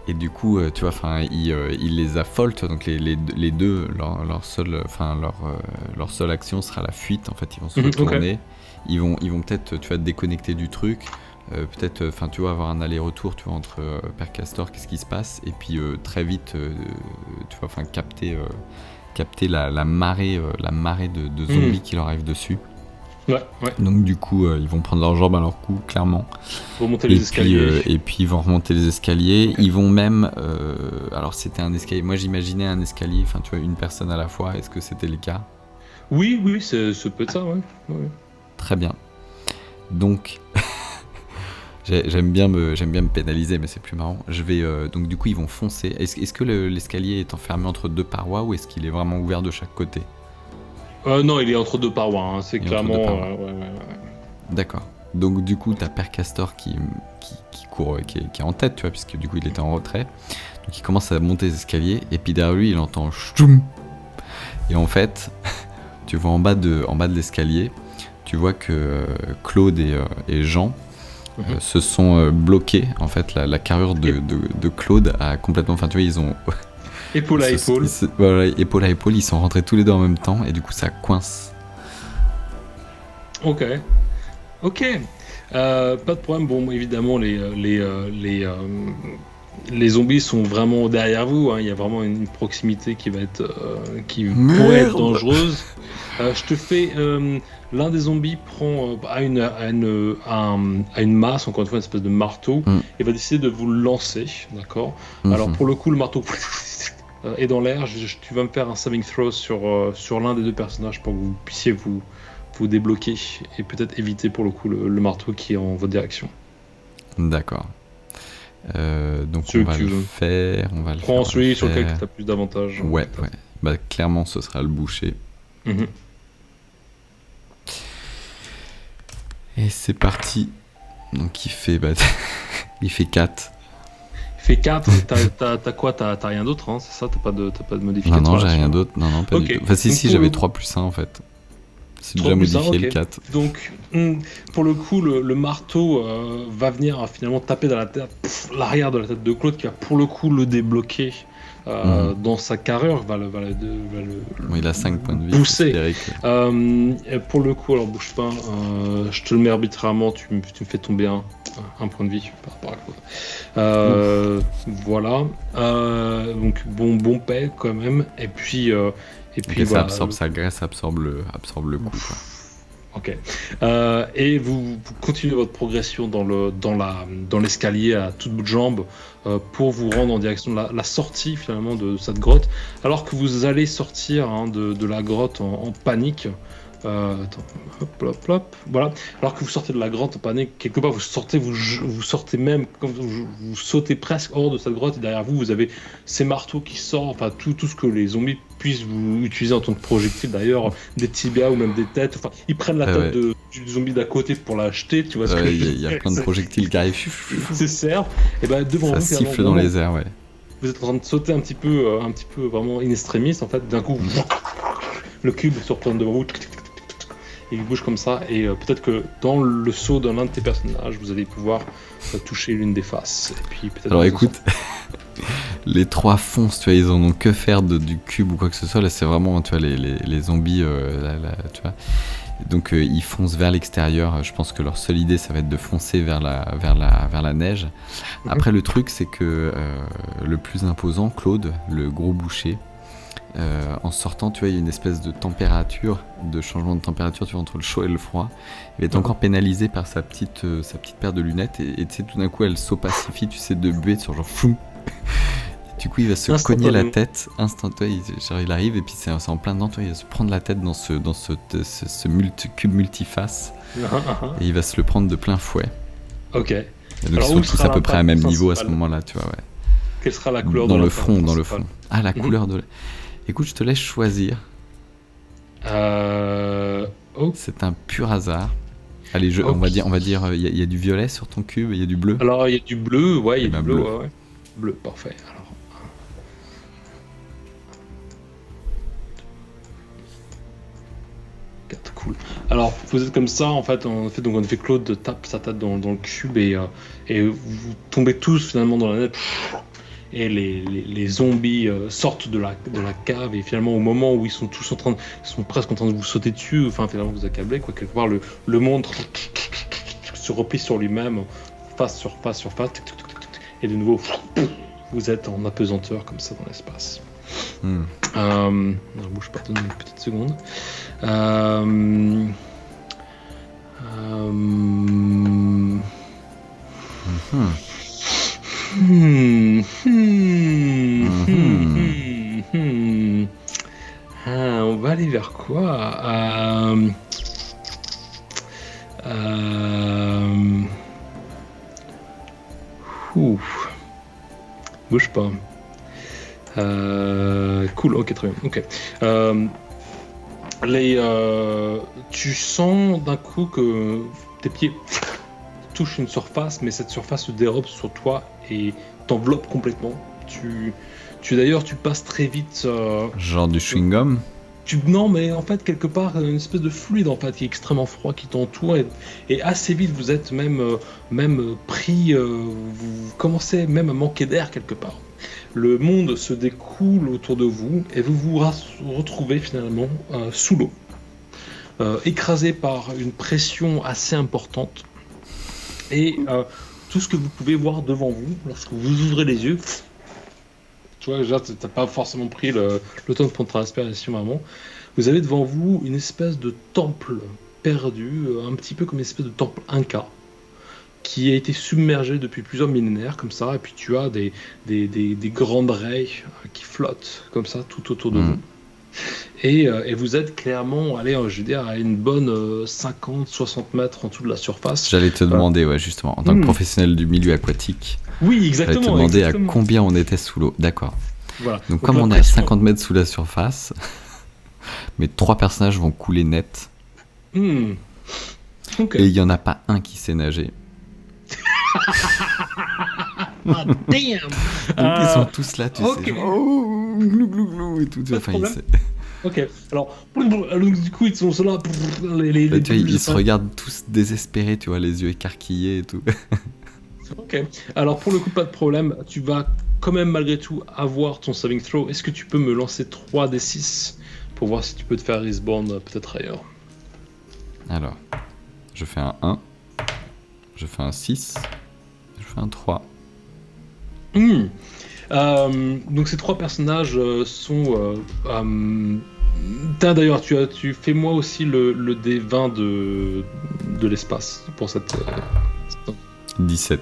S2: Et du coup, tu vois, il les affole, tu vois, donc les deux, leur seule action sera la fuite. En fait, ils vont se retourner,
S1: okay.
S2: ils vont peut-être, tu vois, déconnecter du truc, peut-être, tu vois, avoir un aller-retour, tu vois, entre Père Castor, qu'est-ce qui se passe, et puis très vite, tu vois, capter la marée de zombies qui leur arrivent dessus.
S1: Ouais.
S2: Donc du coup, ils vont prendre leur jambe à leur cou, clairement.
S1: Ils vont monter les escaliers.
S2: Et puis ils vont remonter les escaliers.
S1: Okay.
S2: Ils vont même... alors c'était un escalier... Moi j'imaginais un escalier, enfin tu vois, une personne à la fois. Est-ce que c'était le cas ?
S1: Oui, ça peut être ça, ouais.
S2: Très bien. Donc... j'aime bien me pénaliser, mais c'est plus marrant. Donc du coup ils vont foncer. Est-ce que l'escalier est enfermé entre deux parois ou est-ce qu'il est vraiment ouvert de chaque côté ?
S1: Non, il est entre deux parois, hein. C'est clairement... Ouais.
S2: D'accord. Donc du coup, t'as Père Castor qui court, qui est en tête, tu vois, puisque du coup il était en retrait. Donc il commence à monter les escaliers, et puis derrière lui, il entend ch'toum, Et en fait, tu vois en bas de l'escalier, tu vois que Claude et Jean se sont bloqués. En fait, la carrure de Claude a complètement... Enfin, tu vois, ils ont...
S1: Épaule à épaule.
S2: Voilà, épaule à épaule, ils sont rentrés tous les deux en même temps et du coup, ça coince.
S1: Ok. Pas de problème. Bon, évidemment, les zombies sont vraiment derrière vous. Hein. Il y a vraiment une proximité qui va être, qui pourrait être dangereuse. Je te fais. L'un des zombies prend à une masse, encore une fois, une espèce de marteau, et va décider de vous le lancer. D'accord. Alors pour le coup, le marteau est dans l'air. Tu vas me faire un saving throw sur l'un des deux personnages pour que vous puissiez vous débloquer et peut-être éviter pour le coup le marteau qui est en votre direction.
S2: D'accord. Donc on va le faire.
S1: Prends celui sur lequel tu as plus d'avantages.
S2: Ouais. Bah, clairement, ce sera le boucher. Et c'est parti. Donc il fait 4.
S1: Il fait 4, t'as quoi? T'as rien d'autre, hein, c'est ça? T'as pas de modificateur?
S2: Non, j'ai rien d'autre. Non, pas du tout. Enfin, si, j'avais 3 plus 1 en fait. C'est déjà modifié le 4.
S1: Donc, pour le coup, le marteau va venir finalement taper dans l'arrière de la tête de Claude, qui va pour le coup le débloquer dans sa carrure,
S2: il a 5 points de vie.
S1: Pousser. Pour le coup, alors bouge pas, je te le mets arbitrairement, tu me fais tomber un point de vie par rapport à Claude. Voilà. Donc, bon paix quand même. Et puis
S2: voilà, ça absorbe sa graisse, absorbe le coup. Quoi.
S1: Ok. Et vous continuez votre progression dans l'escalier à toute bout de jambe pour vous rendre en direction de la sortie finalement de cette grotte. Alors que vous allez sortir de la grotte en panique. Hop. Voilà. Alors que vous sortez de la grotte en panique, quelque part vous sortez même, vous sautez presque hors de cette grotte et derrière vous avez ces marteaux qui sortent, enfin tout ce que les zombies puissent vous utiliser en tant que projectile, d'ailleurs des tibias ou même des têtes. Enfin, ils prennent la tête du zombie d'à côté pour la jeter, tu vois ce que je veux dire.
S2: Il y a plein de projectiles qui arrivent.
S1: C'est cerf. Et ben devant
S2: ça
S1: vous,
S2: siffle dans les airs, ouais.
S1: Vous êtes en train de sauter un petit peu vraiment in extremis en fait. D'un coup, le cube se retourne devant vous. Il bouge comme ça, et peut-être que dans le saut d'un de tes personnages, vous allez pouvoir toucher l'une des faces. Et puis, peut-être.
S2: Alors écoute, les 3 foncent, tu vois, ils en ont que faire du cube ou quoi que ce soit. Là, c'est vraiment, tu vois, les zombies, tu vois. Donc ils foncent vers l'extérieur. Je pense que leur seule idée, ça va être de foncer vers la neige. Après, le truc, c'est que le plus imposant, Claude, le gros boucher. En sortant, tu vois, il y a une espèce de changement de température, tu vois, entre le chaud et le froid. Il va être encore pénalisé par sa petite paire de lunettes et tu sais, tout d'un coup, elle s'opacifie, tu sais, de buée sur genre flou. Du coup, il va se cogner la tête instantanément. Genre, il arrive et puis c'est en plein dedans, tu vois, il va se prendre la tête dans ce cube multiface et il va se le prendre de plein fouet.
S1: Ok.
S2: Et donc, ils sont tous à peu près à même niveau à ce moment-là, tu vois, ouais.
S1: Quelle sera la couleur
S2: dans le front. Ah, la couleur de... Écoute, je te laisse choisir. C'est un pur hasard. Allez, on va dire, il y a du violet sur ton cube, il y a du bleu.
S1: Alors, il y a du bleu, ouais, il y a du bleu, ouais. Bleu, parfait. Alors, 4, cool. Alors, vous êtes comme ça, en fait, on fait Claude tape sa tête dans le cube et vous tombez tous finalement dans la net. Et les zombies sortent de la cave, et finalement au moment où ils sont presque en train de vous sauter dessus, enfin finalement vous accabler, quoi, quelque part le monde se replie sur lui-même, face sur face, et de nouveau vous êtes en apesanteur comme ça dans l'espace. Ne bouge pas, donne une petite seconde. On va aller vers quoi? Bouge pas. Cool, ok, très bien. Ok. Tu sens d'un coup que tes pieds touchent une surface, mais cette surface se dérobe sur toi et t'enveloppe complètement. Tu passes très vite.
S2: Genre du chewing-gum?
S1: Non, mais en fait, quelque part, une espèce de fluide en fait, qui est extrêmement froid, qui t'entoure, et assez vite, vous êtes même pris, vous commencez même à manquer d'air quelque part. Le monde se découle autour de vous, et vous vous retrouvez finalement sous l'eau, écrasé par une pression assez importante, et tout ce que vous pouvez voir devant vous, lorsque vous ouvrez les yeux, tu vois, déjà, t'as pas forcément pris le temps de prendre ta respiration vraiment. Vous avez devant vous une espèce de temple perdu, un petit peu comme une espèce de temple inca, qui a été submergé depuis plusieurs millénaires, comme ça, et puis tu as des grandes raies qui flottent, comme ça, tout autour de vous. Et vous êtes clairement, allez, je veux dire, à une bonne 50-60 mètres en dessous de la surface.
S2: J'allais te demander, ouais, justement, en tant que professionnel du milieu aquatique,
S1: oui, exactement.
S2: j'allais te demander
S1: exactement.
S2: à combien on était sous l'eau. D'accord.
S1: Voilà.
S2: Donc comme on est à 50 mètres sous la surface, mes 3 personnages vont couler net.
S1: Okay.
S2: Et il n'y en a pas un qui sait nager.
S1: Ah, damn.
S2: Donc ils sont tous là, tu sais, genre, oh, glou glou glou et tout. Enfin,
S1: Ok, alors du coup ils sont là, les
S2: tu vois, ils se regardent tous désespérés, tu vois, les yeux écarquillés et tout.
S1: Ok, alors pour le coup pas de problème, tu vas quand même malgré tout avoir ton saving throw. Est-ce que tu peux me lancer 3d6 pour voir si tu peux te faire respawn peut-être ailleurs?
S2: Alors, je fais un 1, je fais un 6, je fais un 3.
S1: Donc ces 3 personnages sont... d'ailleurs, tu fais moi aussi le D20 de l'espace pour cette...
S2: 17.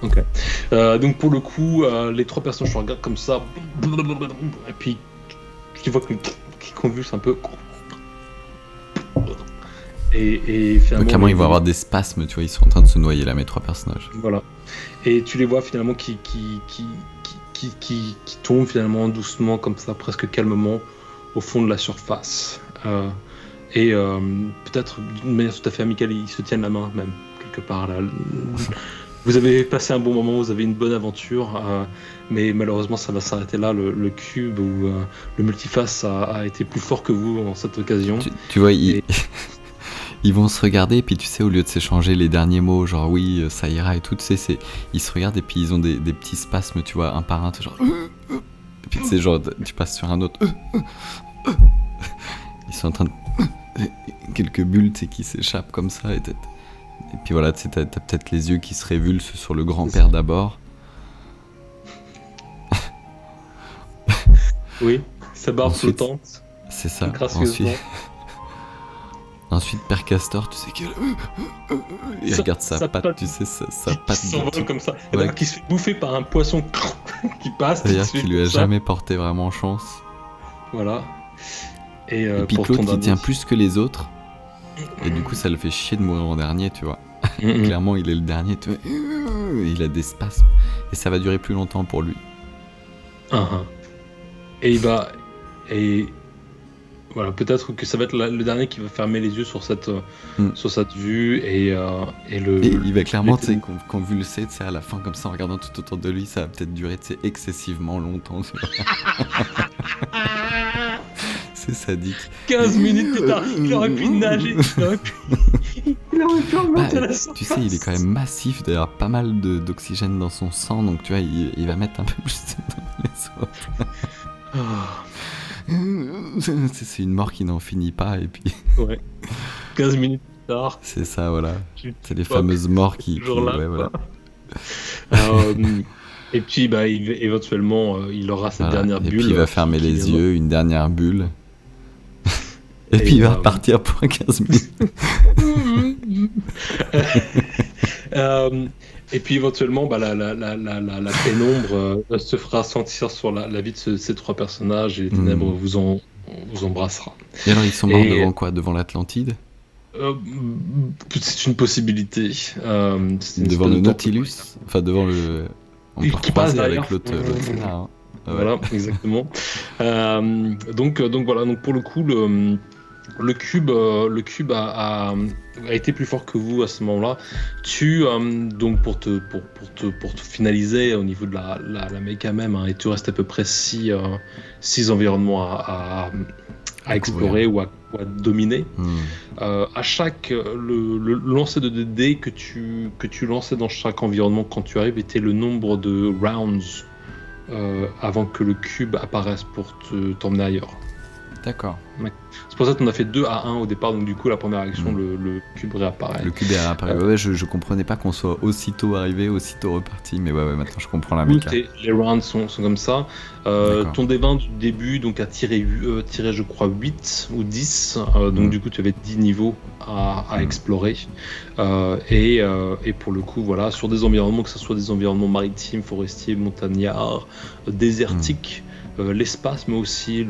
S1: Ok. Donc pour le coup, les 3 personnages se regardent comme ça, et puis tu vois qu'ils convulsent un peu. Et finalement...
S2: Donc clairement, ils vont avoir des spasmes, tu vois, ils sont en train de se noyer là, mes 3 personnages.
S1: Voilà. Et tu les vois finalement qui tombent finalement doucement comme ça, presque calmement, au fond de la surface. Et peut-être d'une manière tout à fait amicale, ils se tiennent la main même, quelque part là. Vous avez passé un bon moment, vous avez une bonne aventure, mais malheureusement ça va s'arrêter là. Le cube ou le multiface a été plus fort que vous en cette occasion.
S2: Tu vois, ils vont se regarder, et puis tu sais, au lieu de s'échanger les derniers mots, genre oui, ça ira et tout, tu sais, ils se regardent et puis ils ont des petits spasmes, tu vois, un par un, genre. Et puis tu sais, genre, tu passes sur un autre. Ils sont en train de. Quelques bulles, tu sais, qui s'échappent comme ça, et puis voilà, tu sais, t'as peut-être les yeux qui se révulsent sur le grand-père d'abord.
S1: Oui, sa barbe flottante.
S2: C'est ça,
S1: gracieusement.
S2: Ensuite, Père Castor, tu sais qu'il regarde sa patte, tu sais, sa patte.
S1: Qui s'envole comme ça,
S2: ouais.
S1: Qui se fait bouffer par un poisson qui passe.
S2: C'est-à-dire qu'il lui a jamais porté vraiment chance.
S1: Voilà. Et
S2: puis Claude qui tient plus que les autres. Et du coup, ça le fait chier de mourir en dernier, tu vois. Clairement, il est le dernier, tu vois. Il a des spasmes. Et ça va durer plus longtemps pour lui.
S1: Et il va... Et... Voilà, peut-être que ça va être le dernier qui va fermer les yeux sur cette vue et
S2: il va clairement, tu sais, convulser, tu sais, à la fin comme ça en regardant tout autour de lui, ça va peut-être durer, tu sais, excessivement longtemps. Tu vois. C'est sadique.
S1: 15 minutes plus tard, il aurait pu nager, il aurait pu remonter à la surface.
S2: Tu sais, il est quand même massif, d'ailleurs, pas mal d'oxygène dans son sang, donc tu vois, il va mettre un peu plus dans les autres. C'est une mort qui n'en finit pas, et puis...
S1: Ouais. 15 minutes plus tard.
S2: C'est ça, voilà. C'est les fameuses morts qui...
S1: Là,
S2: ouais, voilà.
S1: Et puis, éventuellement, il aura cette dernière bulle.
S2: Et puis, il va fermer les yeux, une dernière bulle. Et puis, il va repartir pour 15 minutes.
S1: Et puis éventuellement, la pénombre se fera sentir sur la vie de ces 3 personnages, et les ténèbres vous embrassera.
S2: Et alors, ils sont morts devant quoi? Devant l'Atlantide?
S1: C'est une possibilité.
S2: Devant le Nautilus? Enfin, devant le... On peut
S1: qui passe
S2: avec l'autre scénar. Hein.
S1: Ouais. Voilà, exactement. Donc voilà, donc pour le coup, le cube a été plus fort que vous à ce moment-là. Donc pour te finaliser au niveau de la méca même, hein, et tu restes à peu près 6 environnements à explorer ou à dominer.
S2: Hmm.
S1: À chaque le lancer de dés que tu lançais dans chaque environnement quand tu arrives était le nombre de rounds avant que le cube apparaisse pour t'emmener ailleurs.
S2: D'accord.
S1: C'est pour ça qu'on a fait 2 à 1 au départ, donc du coup la première action le cube réapparaît.
S2: Le cube est réapparu. Ouais, je comprenais pas qu'on soit aussitôt arrivé, aussitôt reparti, mais ouais, maintenant je comprends la méca.
S1: Les rounds sont comme ça. Ton D20 du début donc a tiré je crois 8 ou 10, donc du coup tu avais 10 niveaux à explorer. Et pour le coup, voilà, sur des environnements, que ce soit des environnements maritimes, forestiers, montagnards, désertiques, l'espace, mais aussi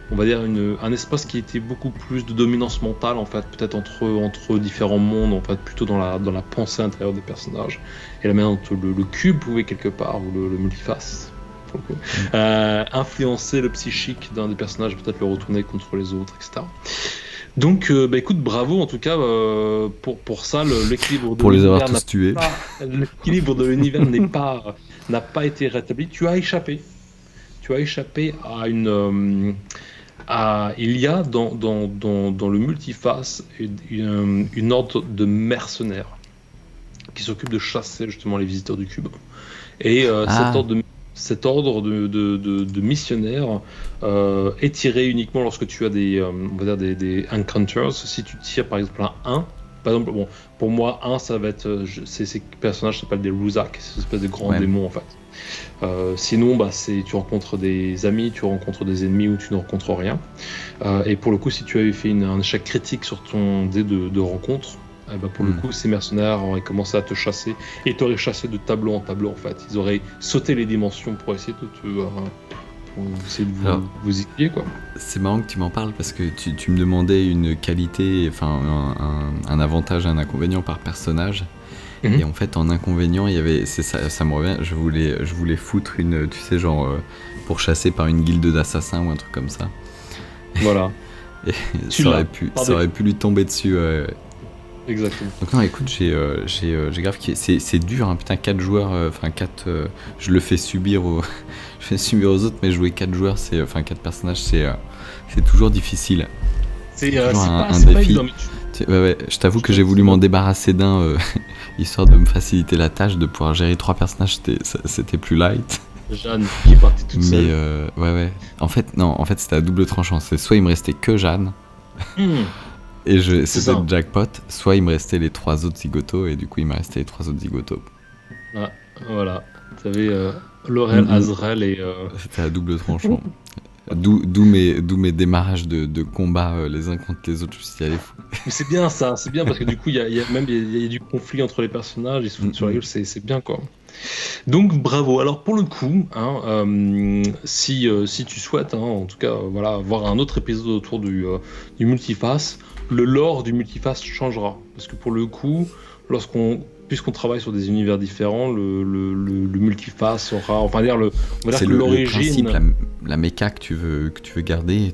S1: on va dire un espace qui était beaucoup plus de dominance mentale en fait, peut-être entre différents mondes en fait, plutôt dans la pensée intérieure des personnages, et la manière dont le cube pouvait quelque part, ou le multiface pour le coup, influencer le psychique d'un des personnages, peut-être le retourner contre les autres, etc. Donc écoute, bravo en tout cas pour ça, l'équilibre de
S2: pour les avoir
S1: l'univers
S2: tous tués.
S1: l'équilibre de l'univers n'a pas été rétabli. Tu as échappé à il y a dans le multiface une ordre de mercenaires qui s'occupe de chasser justement les visiteurs du cube. Et cet ordre de missionnaires est tiré uniquement lorsque tu as on va dire des encounters. Si tu tires par exemple un 1, par exemple, bon, pour moi 1 ça va être ces personnages s'appellent des Ruzak, c'est une espèce de grands démons en fait. Sinon, tu rencontres des amis, tu rencontres des ennemis ou tu ne rencontres rien. Et pour le coup, si tu avais fait un échec critique sur ton dé de rencontre, pour le coup, ces mercenaires auraient commencé à te chasser et t'auraient chassé de tableau en tableau en fait. Ils auraient sauté les dimensions pour essayer de vous équiper, quoi.
S2: C'est marrant que tu m'en parles parce que tu me demandais une qualité, enfin un avantage, un inconvénient par personnage. Et en fait, en inconvénient, il y avait, ça me revient, je voulais foutre une, tu sais, genre pour chasser par une guilde d'assassins ou un truc comme ça.
S1: Voilà.
S2: Et ça aurait pu lui tomber dessus.
S1: Exactement.
S2: Donc non, écoute, j'ai grave c'est dur, hein, putain, 4 joueurs, je le fais subir aux autres, mais jouer 4 joueurs, 4 personnages, c'est toujours difficile.
S1: C'est
S2: toujours
S1: un
S2: défi.
S1: pas évident,
S2: Ouais, je t'avoue que j'ai voulu m'en débarrasser d'un, histoire de me faciliter la tâche de pouvoir gérer 3 personnages, c'était plus light.
S1: Jeanne qui est partie toute seule.
S2: Mais ouais. En fait, c'était à double tranchant. C'est soit il me restait que Jeanne, et c'était le jackpot, soit il me restait les 3 autres zigotos, et du coup il me restait les 3 autres zigotos.
S1: Ah, voilà. T'avais Laurel, Azrael et...
S2: C'était à double tranchant. D'où mes démarrages de combat les uns contre les autres, je me suis dit, allez, fou.
S1: Mais c'est bien ça, c'est bien parce que du coup il y a du conflit entre les personnages, ils se foutent sur la gueule, c'est bien quoi. Donc bravo. Alors pour le coup, si tu souhaites, en tout cas voir un autre épisode autour du multiface, le lore du multiface changera parce que pour le coup, puisqu'on travaille sur des univers différents, le multiface aura, on va dire que l'origine,
S2: le principe, la méca que tu veux garder, et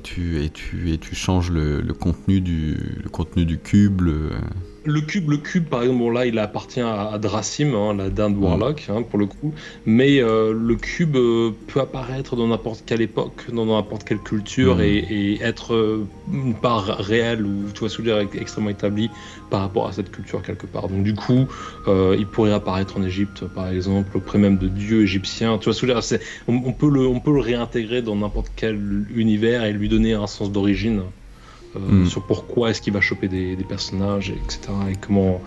S2: tu changes le contenu du cube.
S1: Le cube, par exemple, là, il appartient à Drasim, la dinde Warlock, pour le coup. Mais le cube peut apparaître dans n'importe quelle époque, dans n'importe quelle culture, et être une part réelle ou, tu vois, ce que je veux dire, extrêmement établie par rapport à cette culture quelque part. Donc, du coup, il pourrait apparaître en Égypte, par exemple, auprès même de dieux égyptiens. Tu vois ce que je veux dire, on peut le réintégrer dans n'importe quel univers et lui donner un sens d'origine. Sur pourquoi est-ce qu'il va choper des personnages, etc. et comment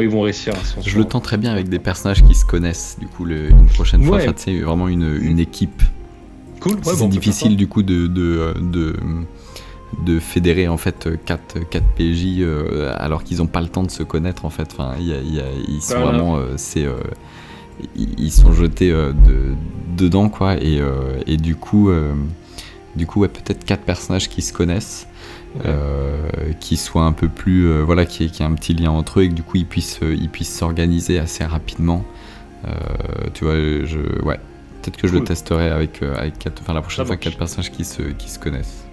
S1: ils vont réussir à s'en sortir.
S2: Je le tente très bien avec des personnages qui se connaissent, du coup, une prochaine fois, tu sais, vraiment une équipe.
S1: Cool.
S2: C'est difficile, du coup, de fédérer, en fait, 4 PJ alors qu'ils n'ont pas le temps de se connaître, en fait. Enfin, ils sont vraiment... ils sont jetés dedans, quoi, et du coup, ouais, peut-être 4 personnages qui se connaissent. Qui soit un peu plus qui ait un petit lien entre eux et que du coup ils puissent s'organiser assez rapidement, tu vois, peut-être que je le testerai avec 4, la prochaine fois, 4 personnages qui se connaissent.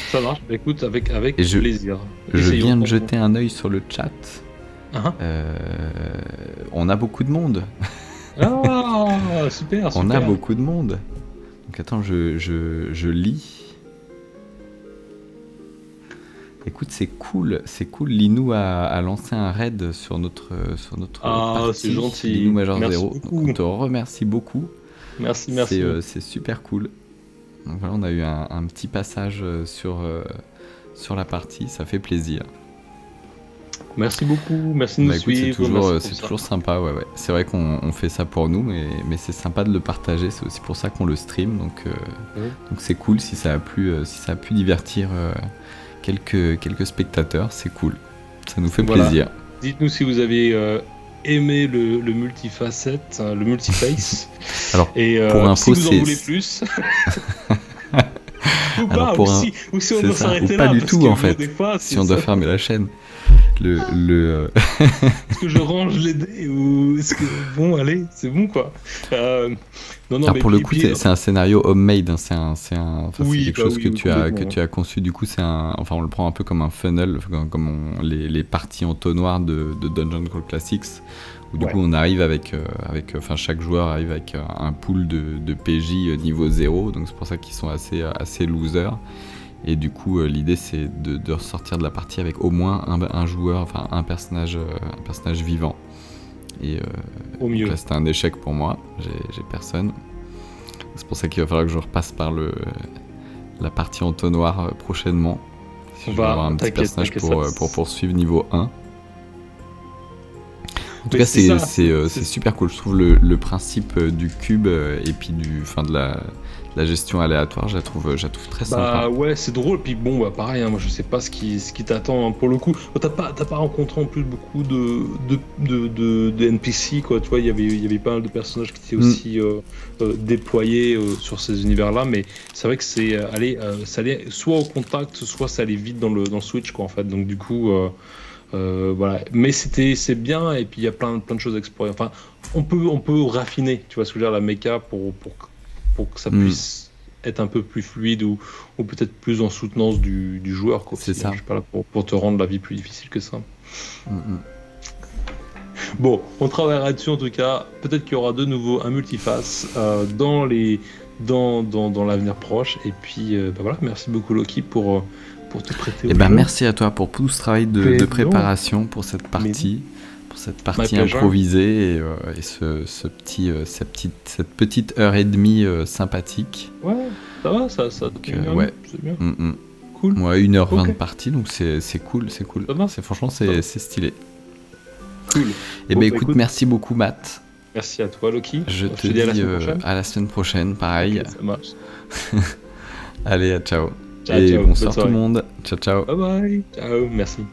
S1: Ça marche, écoute, avec plaisir.
S2: Je viens de jeter un œil sur le chat. On a beaucoup de monde.
S1: Super.
S2: On a beaucoup de monde. Donc attends, je lis. Écoute, c'est cool. Linou a lancé un raid sur notre partie.
S1: C'est gentil.
S2: Linou Major
S1: Merci
S2: 0.
S1: beaucoup.
S2: Donc, on te remercie beaucoup.
S1: Merci.
S2: C'est super cool. Donc voilà, on a eu un petit passage sur la partie. Ça fait plaisir.
S1: Merci beaucoup. Merci de nous
S2: Écoute,
S1: suivre.
S2: c'est toujours sympa. Ouais. C'est vrai qu'on fait ça pour nous, mais c'est sympa de le partager. C'est aussi pour ça qu'on le stream. Donc c'est cool si ça a pu divertir quelques spectateurs. C'est cool. Ça nous fait plaisir.
S1: Dites-nous si vous avez aimé le multifacette, le multiface.
S2: Alors,
S1: et
S2: pour info,
S1: si vous en voulez plus. ou si on doit s'arrêter là.
S2: Pas du tout, en fait.
S1: Fois,
S2: si on doit fermer la chaîne.
S1: Est-ce que je range les dés ou est-ce que bon, allez, c'est bon quoi. Non,
S2: alors pour le coup, c'est un scénario homemade. Hein, c'est quelque chose que tu as conçu. Du coup, on le prend un peu comme un funnel, comme les parties entonnoirs de Dungeon Crawl Classics. Où du coup on arrive avec chaque joueur arrive avec un pool de PJ niveau 0, donc c'est pour ça qu'ils sont assez losers. Et du coup l'idée c'est de ressortir de la partie avec au moins un joueur, enfin un personnage vivant. Et
S1: au mieux.
S2: Donc là c'était un échec pour moi, j'ai personne. C'est pour ça qu'il va falloir que je repasse par la partie entonnoir prochainement. Si je veux avoir un petit personnage pour poursuivre niveau 1. En tout cas, c'est super cool. Je trouve le principe du cube et puis de la gestion aléatoire, je la trouve très sympa.
S1: Ouais, c'est drôle. Puis bon, pareil, hein, moi je sais pas ce qui t'attend hein, pour le coup. T'as pas rencontré en plus beaucoup de NPC, quoi. Tu vois, il y avait pas mal de personnages qui étaient aussi déployés sur ces univers-là, mais c'est vrai que ça allait soit au contact, soit ça allait vite dans le Switch, quoi, en fait. Donc du coup. Voilà, mais c'est bien et puis il y a plein de choses à explorer. Enfin, on peut raffiner, tu vois ce que je veux dire, la méca pour que ça puisse être un peu plus fluide ou peut-être plus en soutenance du joueur, quoi.
S2: C'est ça.
S1: Je suis pas là pour te rendre la vie plus difficile que ça. Bon, on travaillera dessus en tout cas. Peut-être qu'il y aura de nouveau un multiface dans l'avenir proche. Et puis voilà, merci beaucoup Loki pour te prêter au jeu.
S2: Merci à toi pour tout ce travail de préparation pour cette partie, improvisée et cette petite heure et demie sympathique.
S1: Ouais, ça va, ça
S2: donc,
S1: ouais, c'est bien. Cool.
S2: Ouais, 1h20 de partie, donc c'est cool. Franchement, c'est stylé.
S1: Cool.
S2: Et écoute, merci beaucoup Matt.
S1: Merci à toi Loki.
S2: Je te dis à la semaine prochaine, pareil.
S1: Okay, ça marche.
S2: Allez, ciao.
S1: Ciao,
S2: et
S1: ciao.
S2: bonsoir tout le monde. Ciao.
S1: Bye bye. Ciao, merci.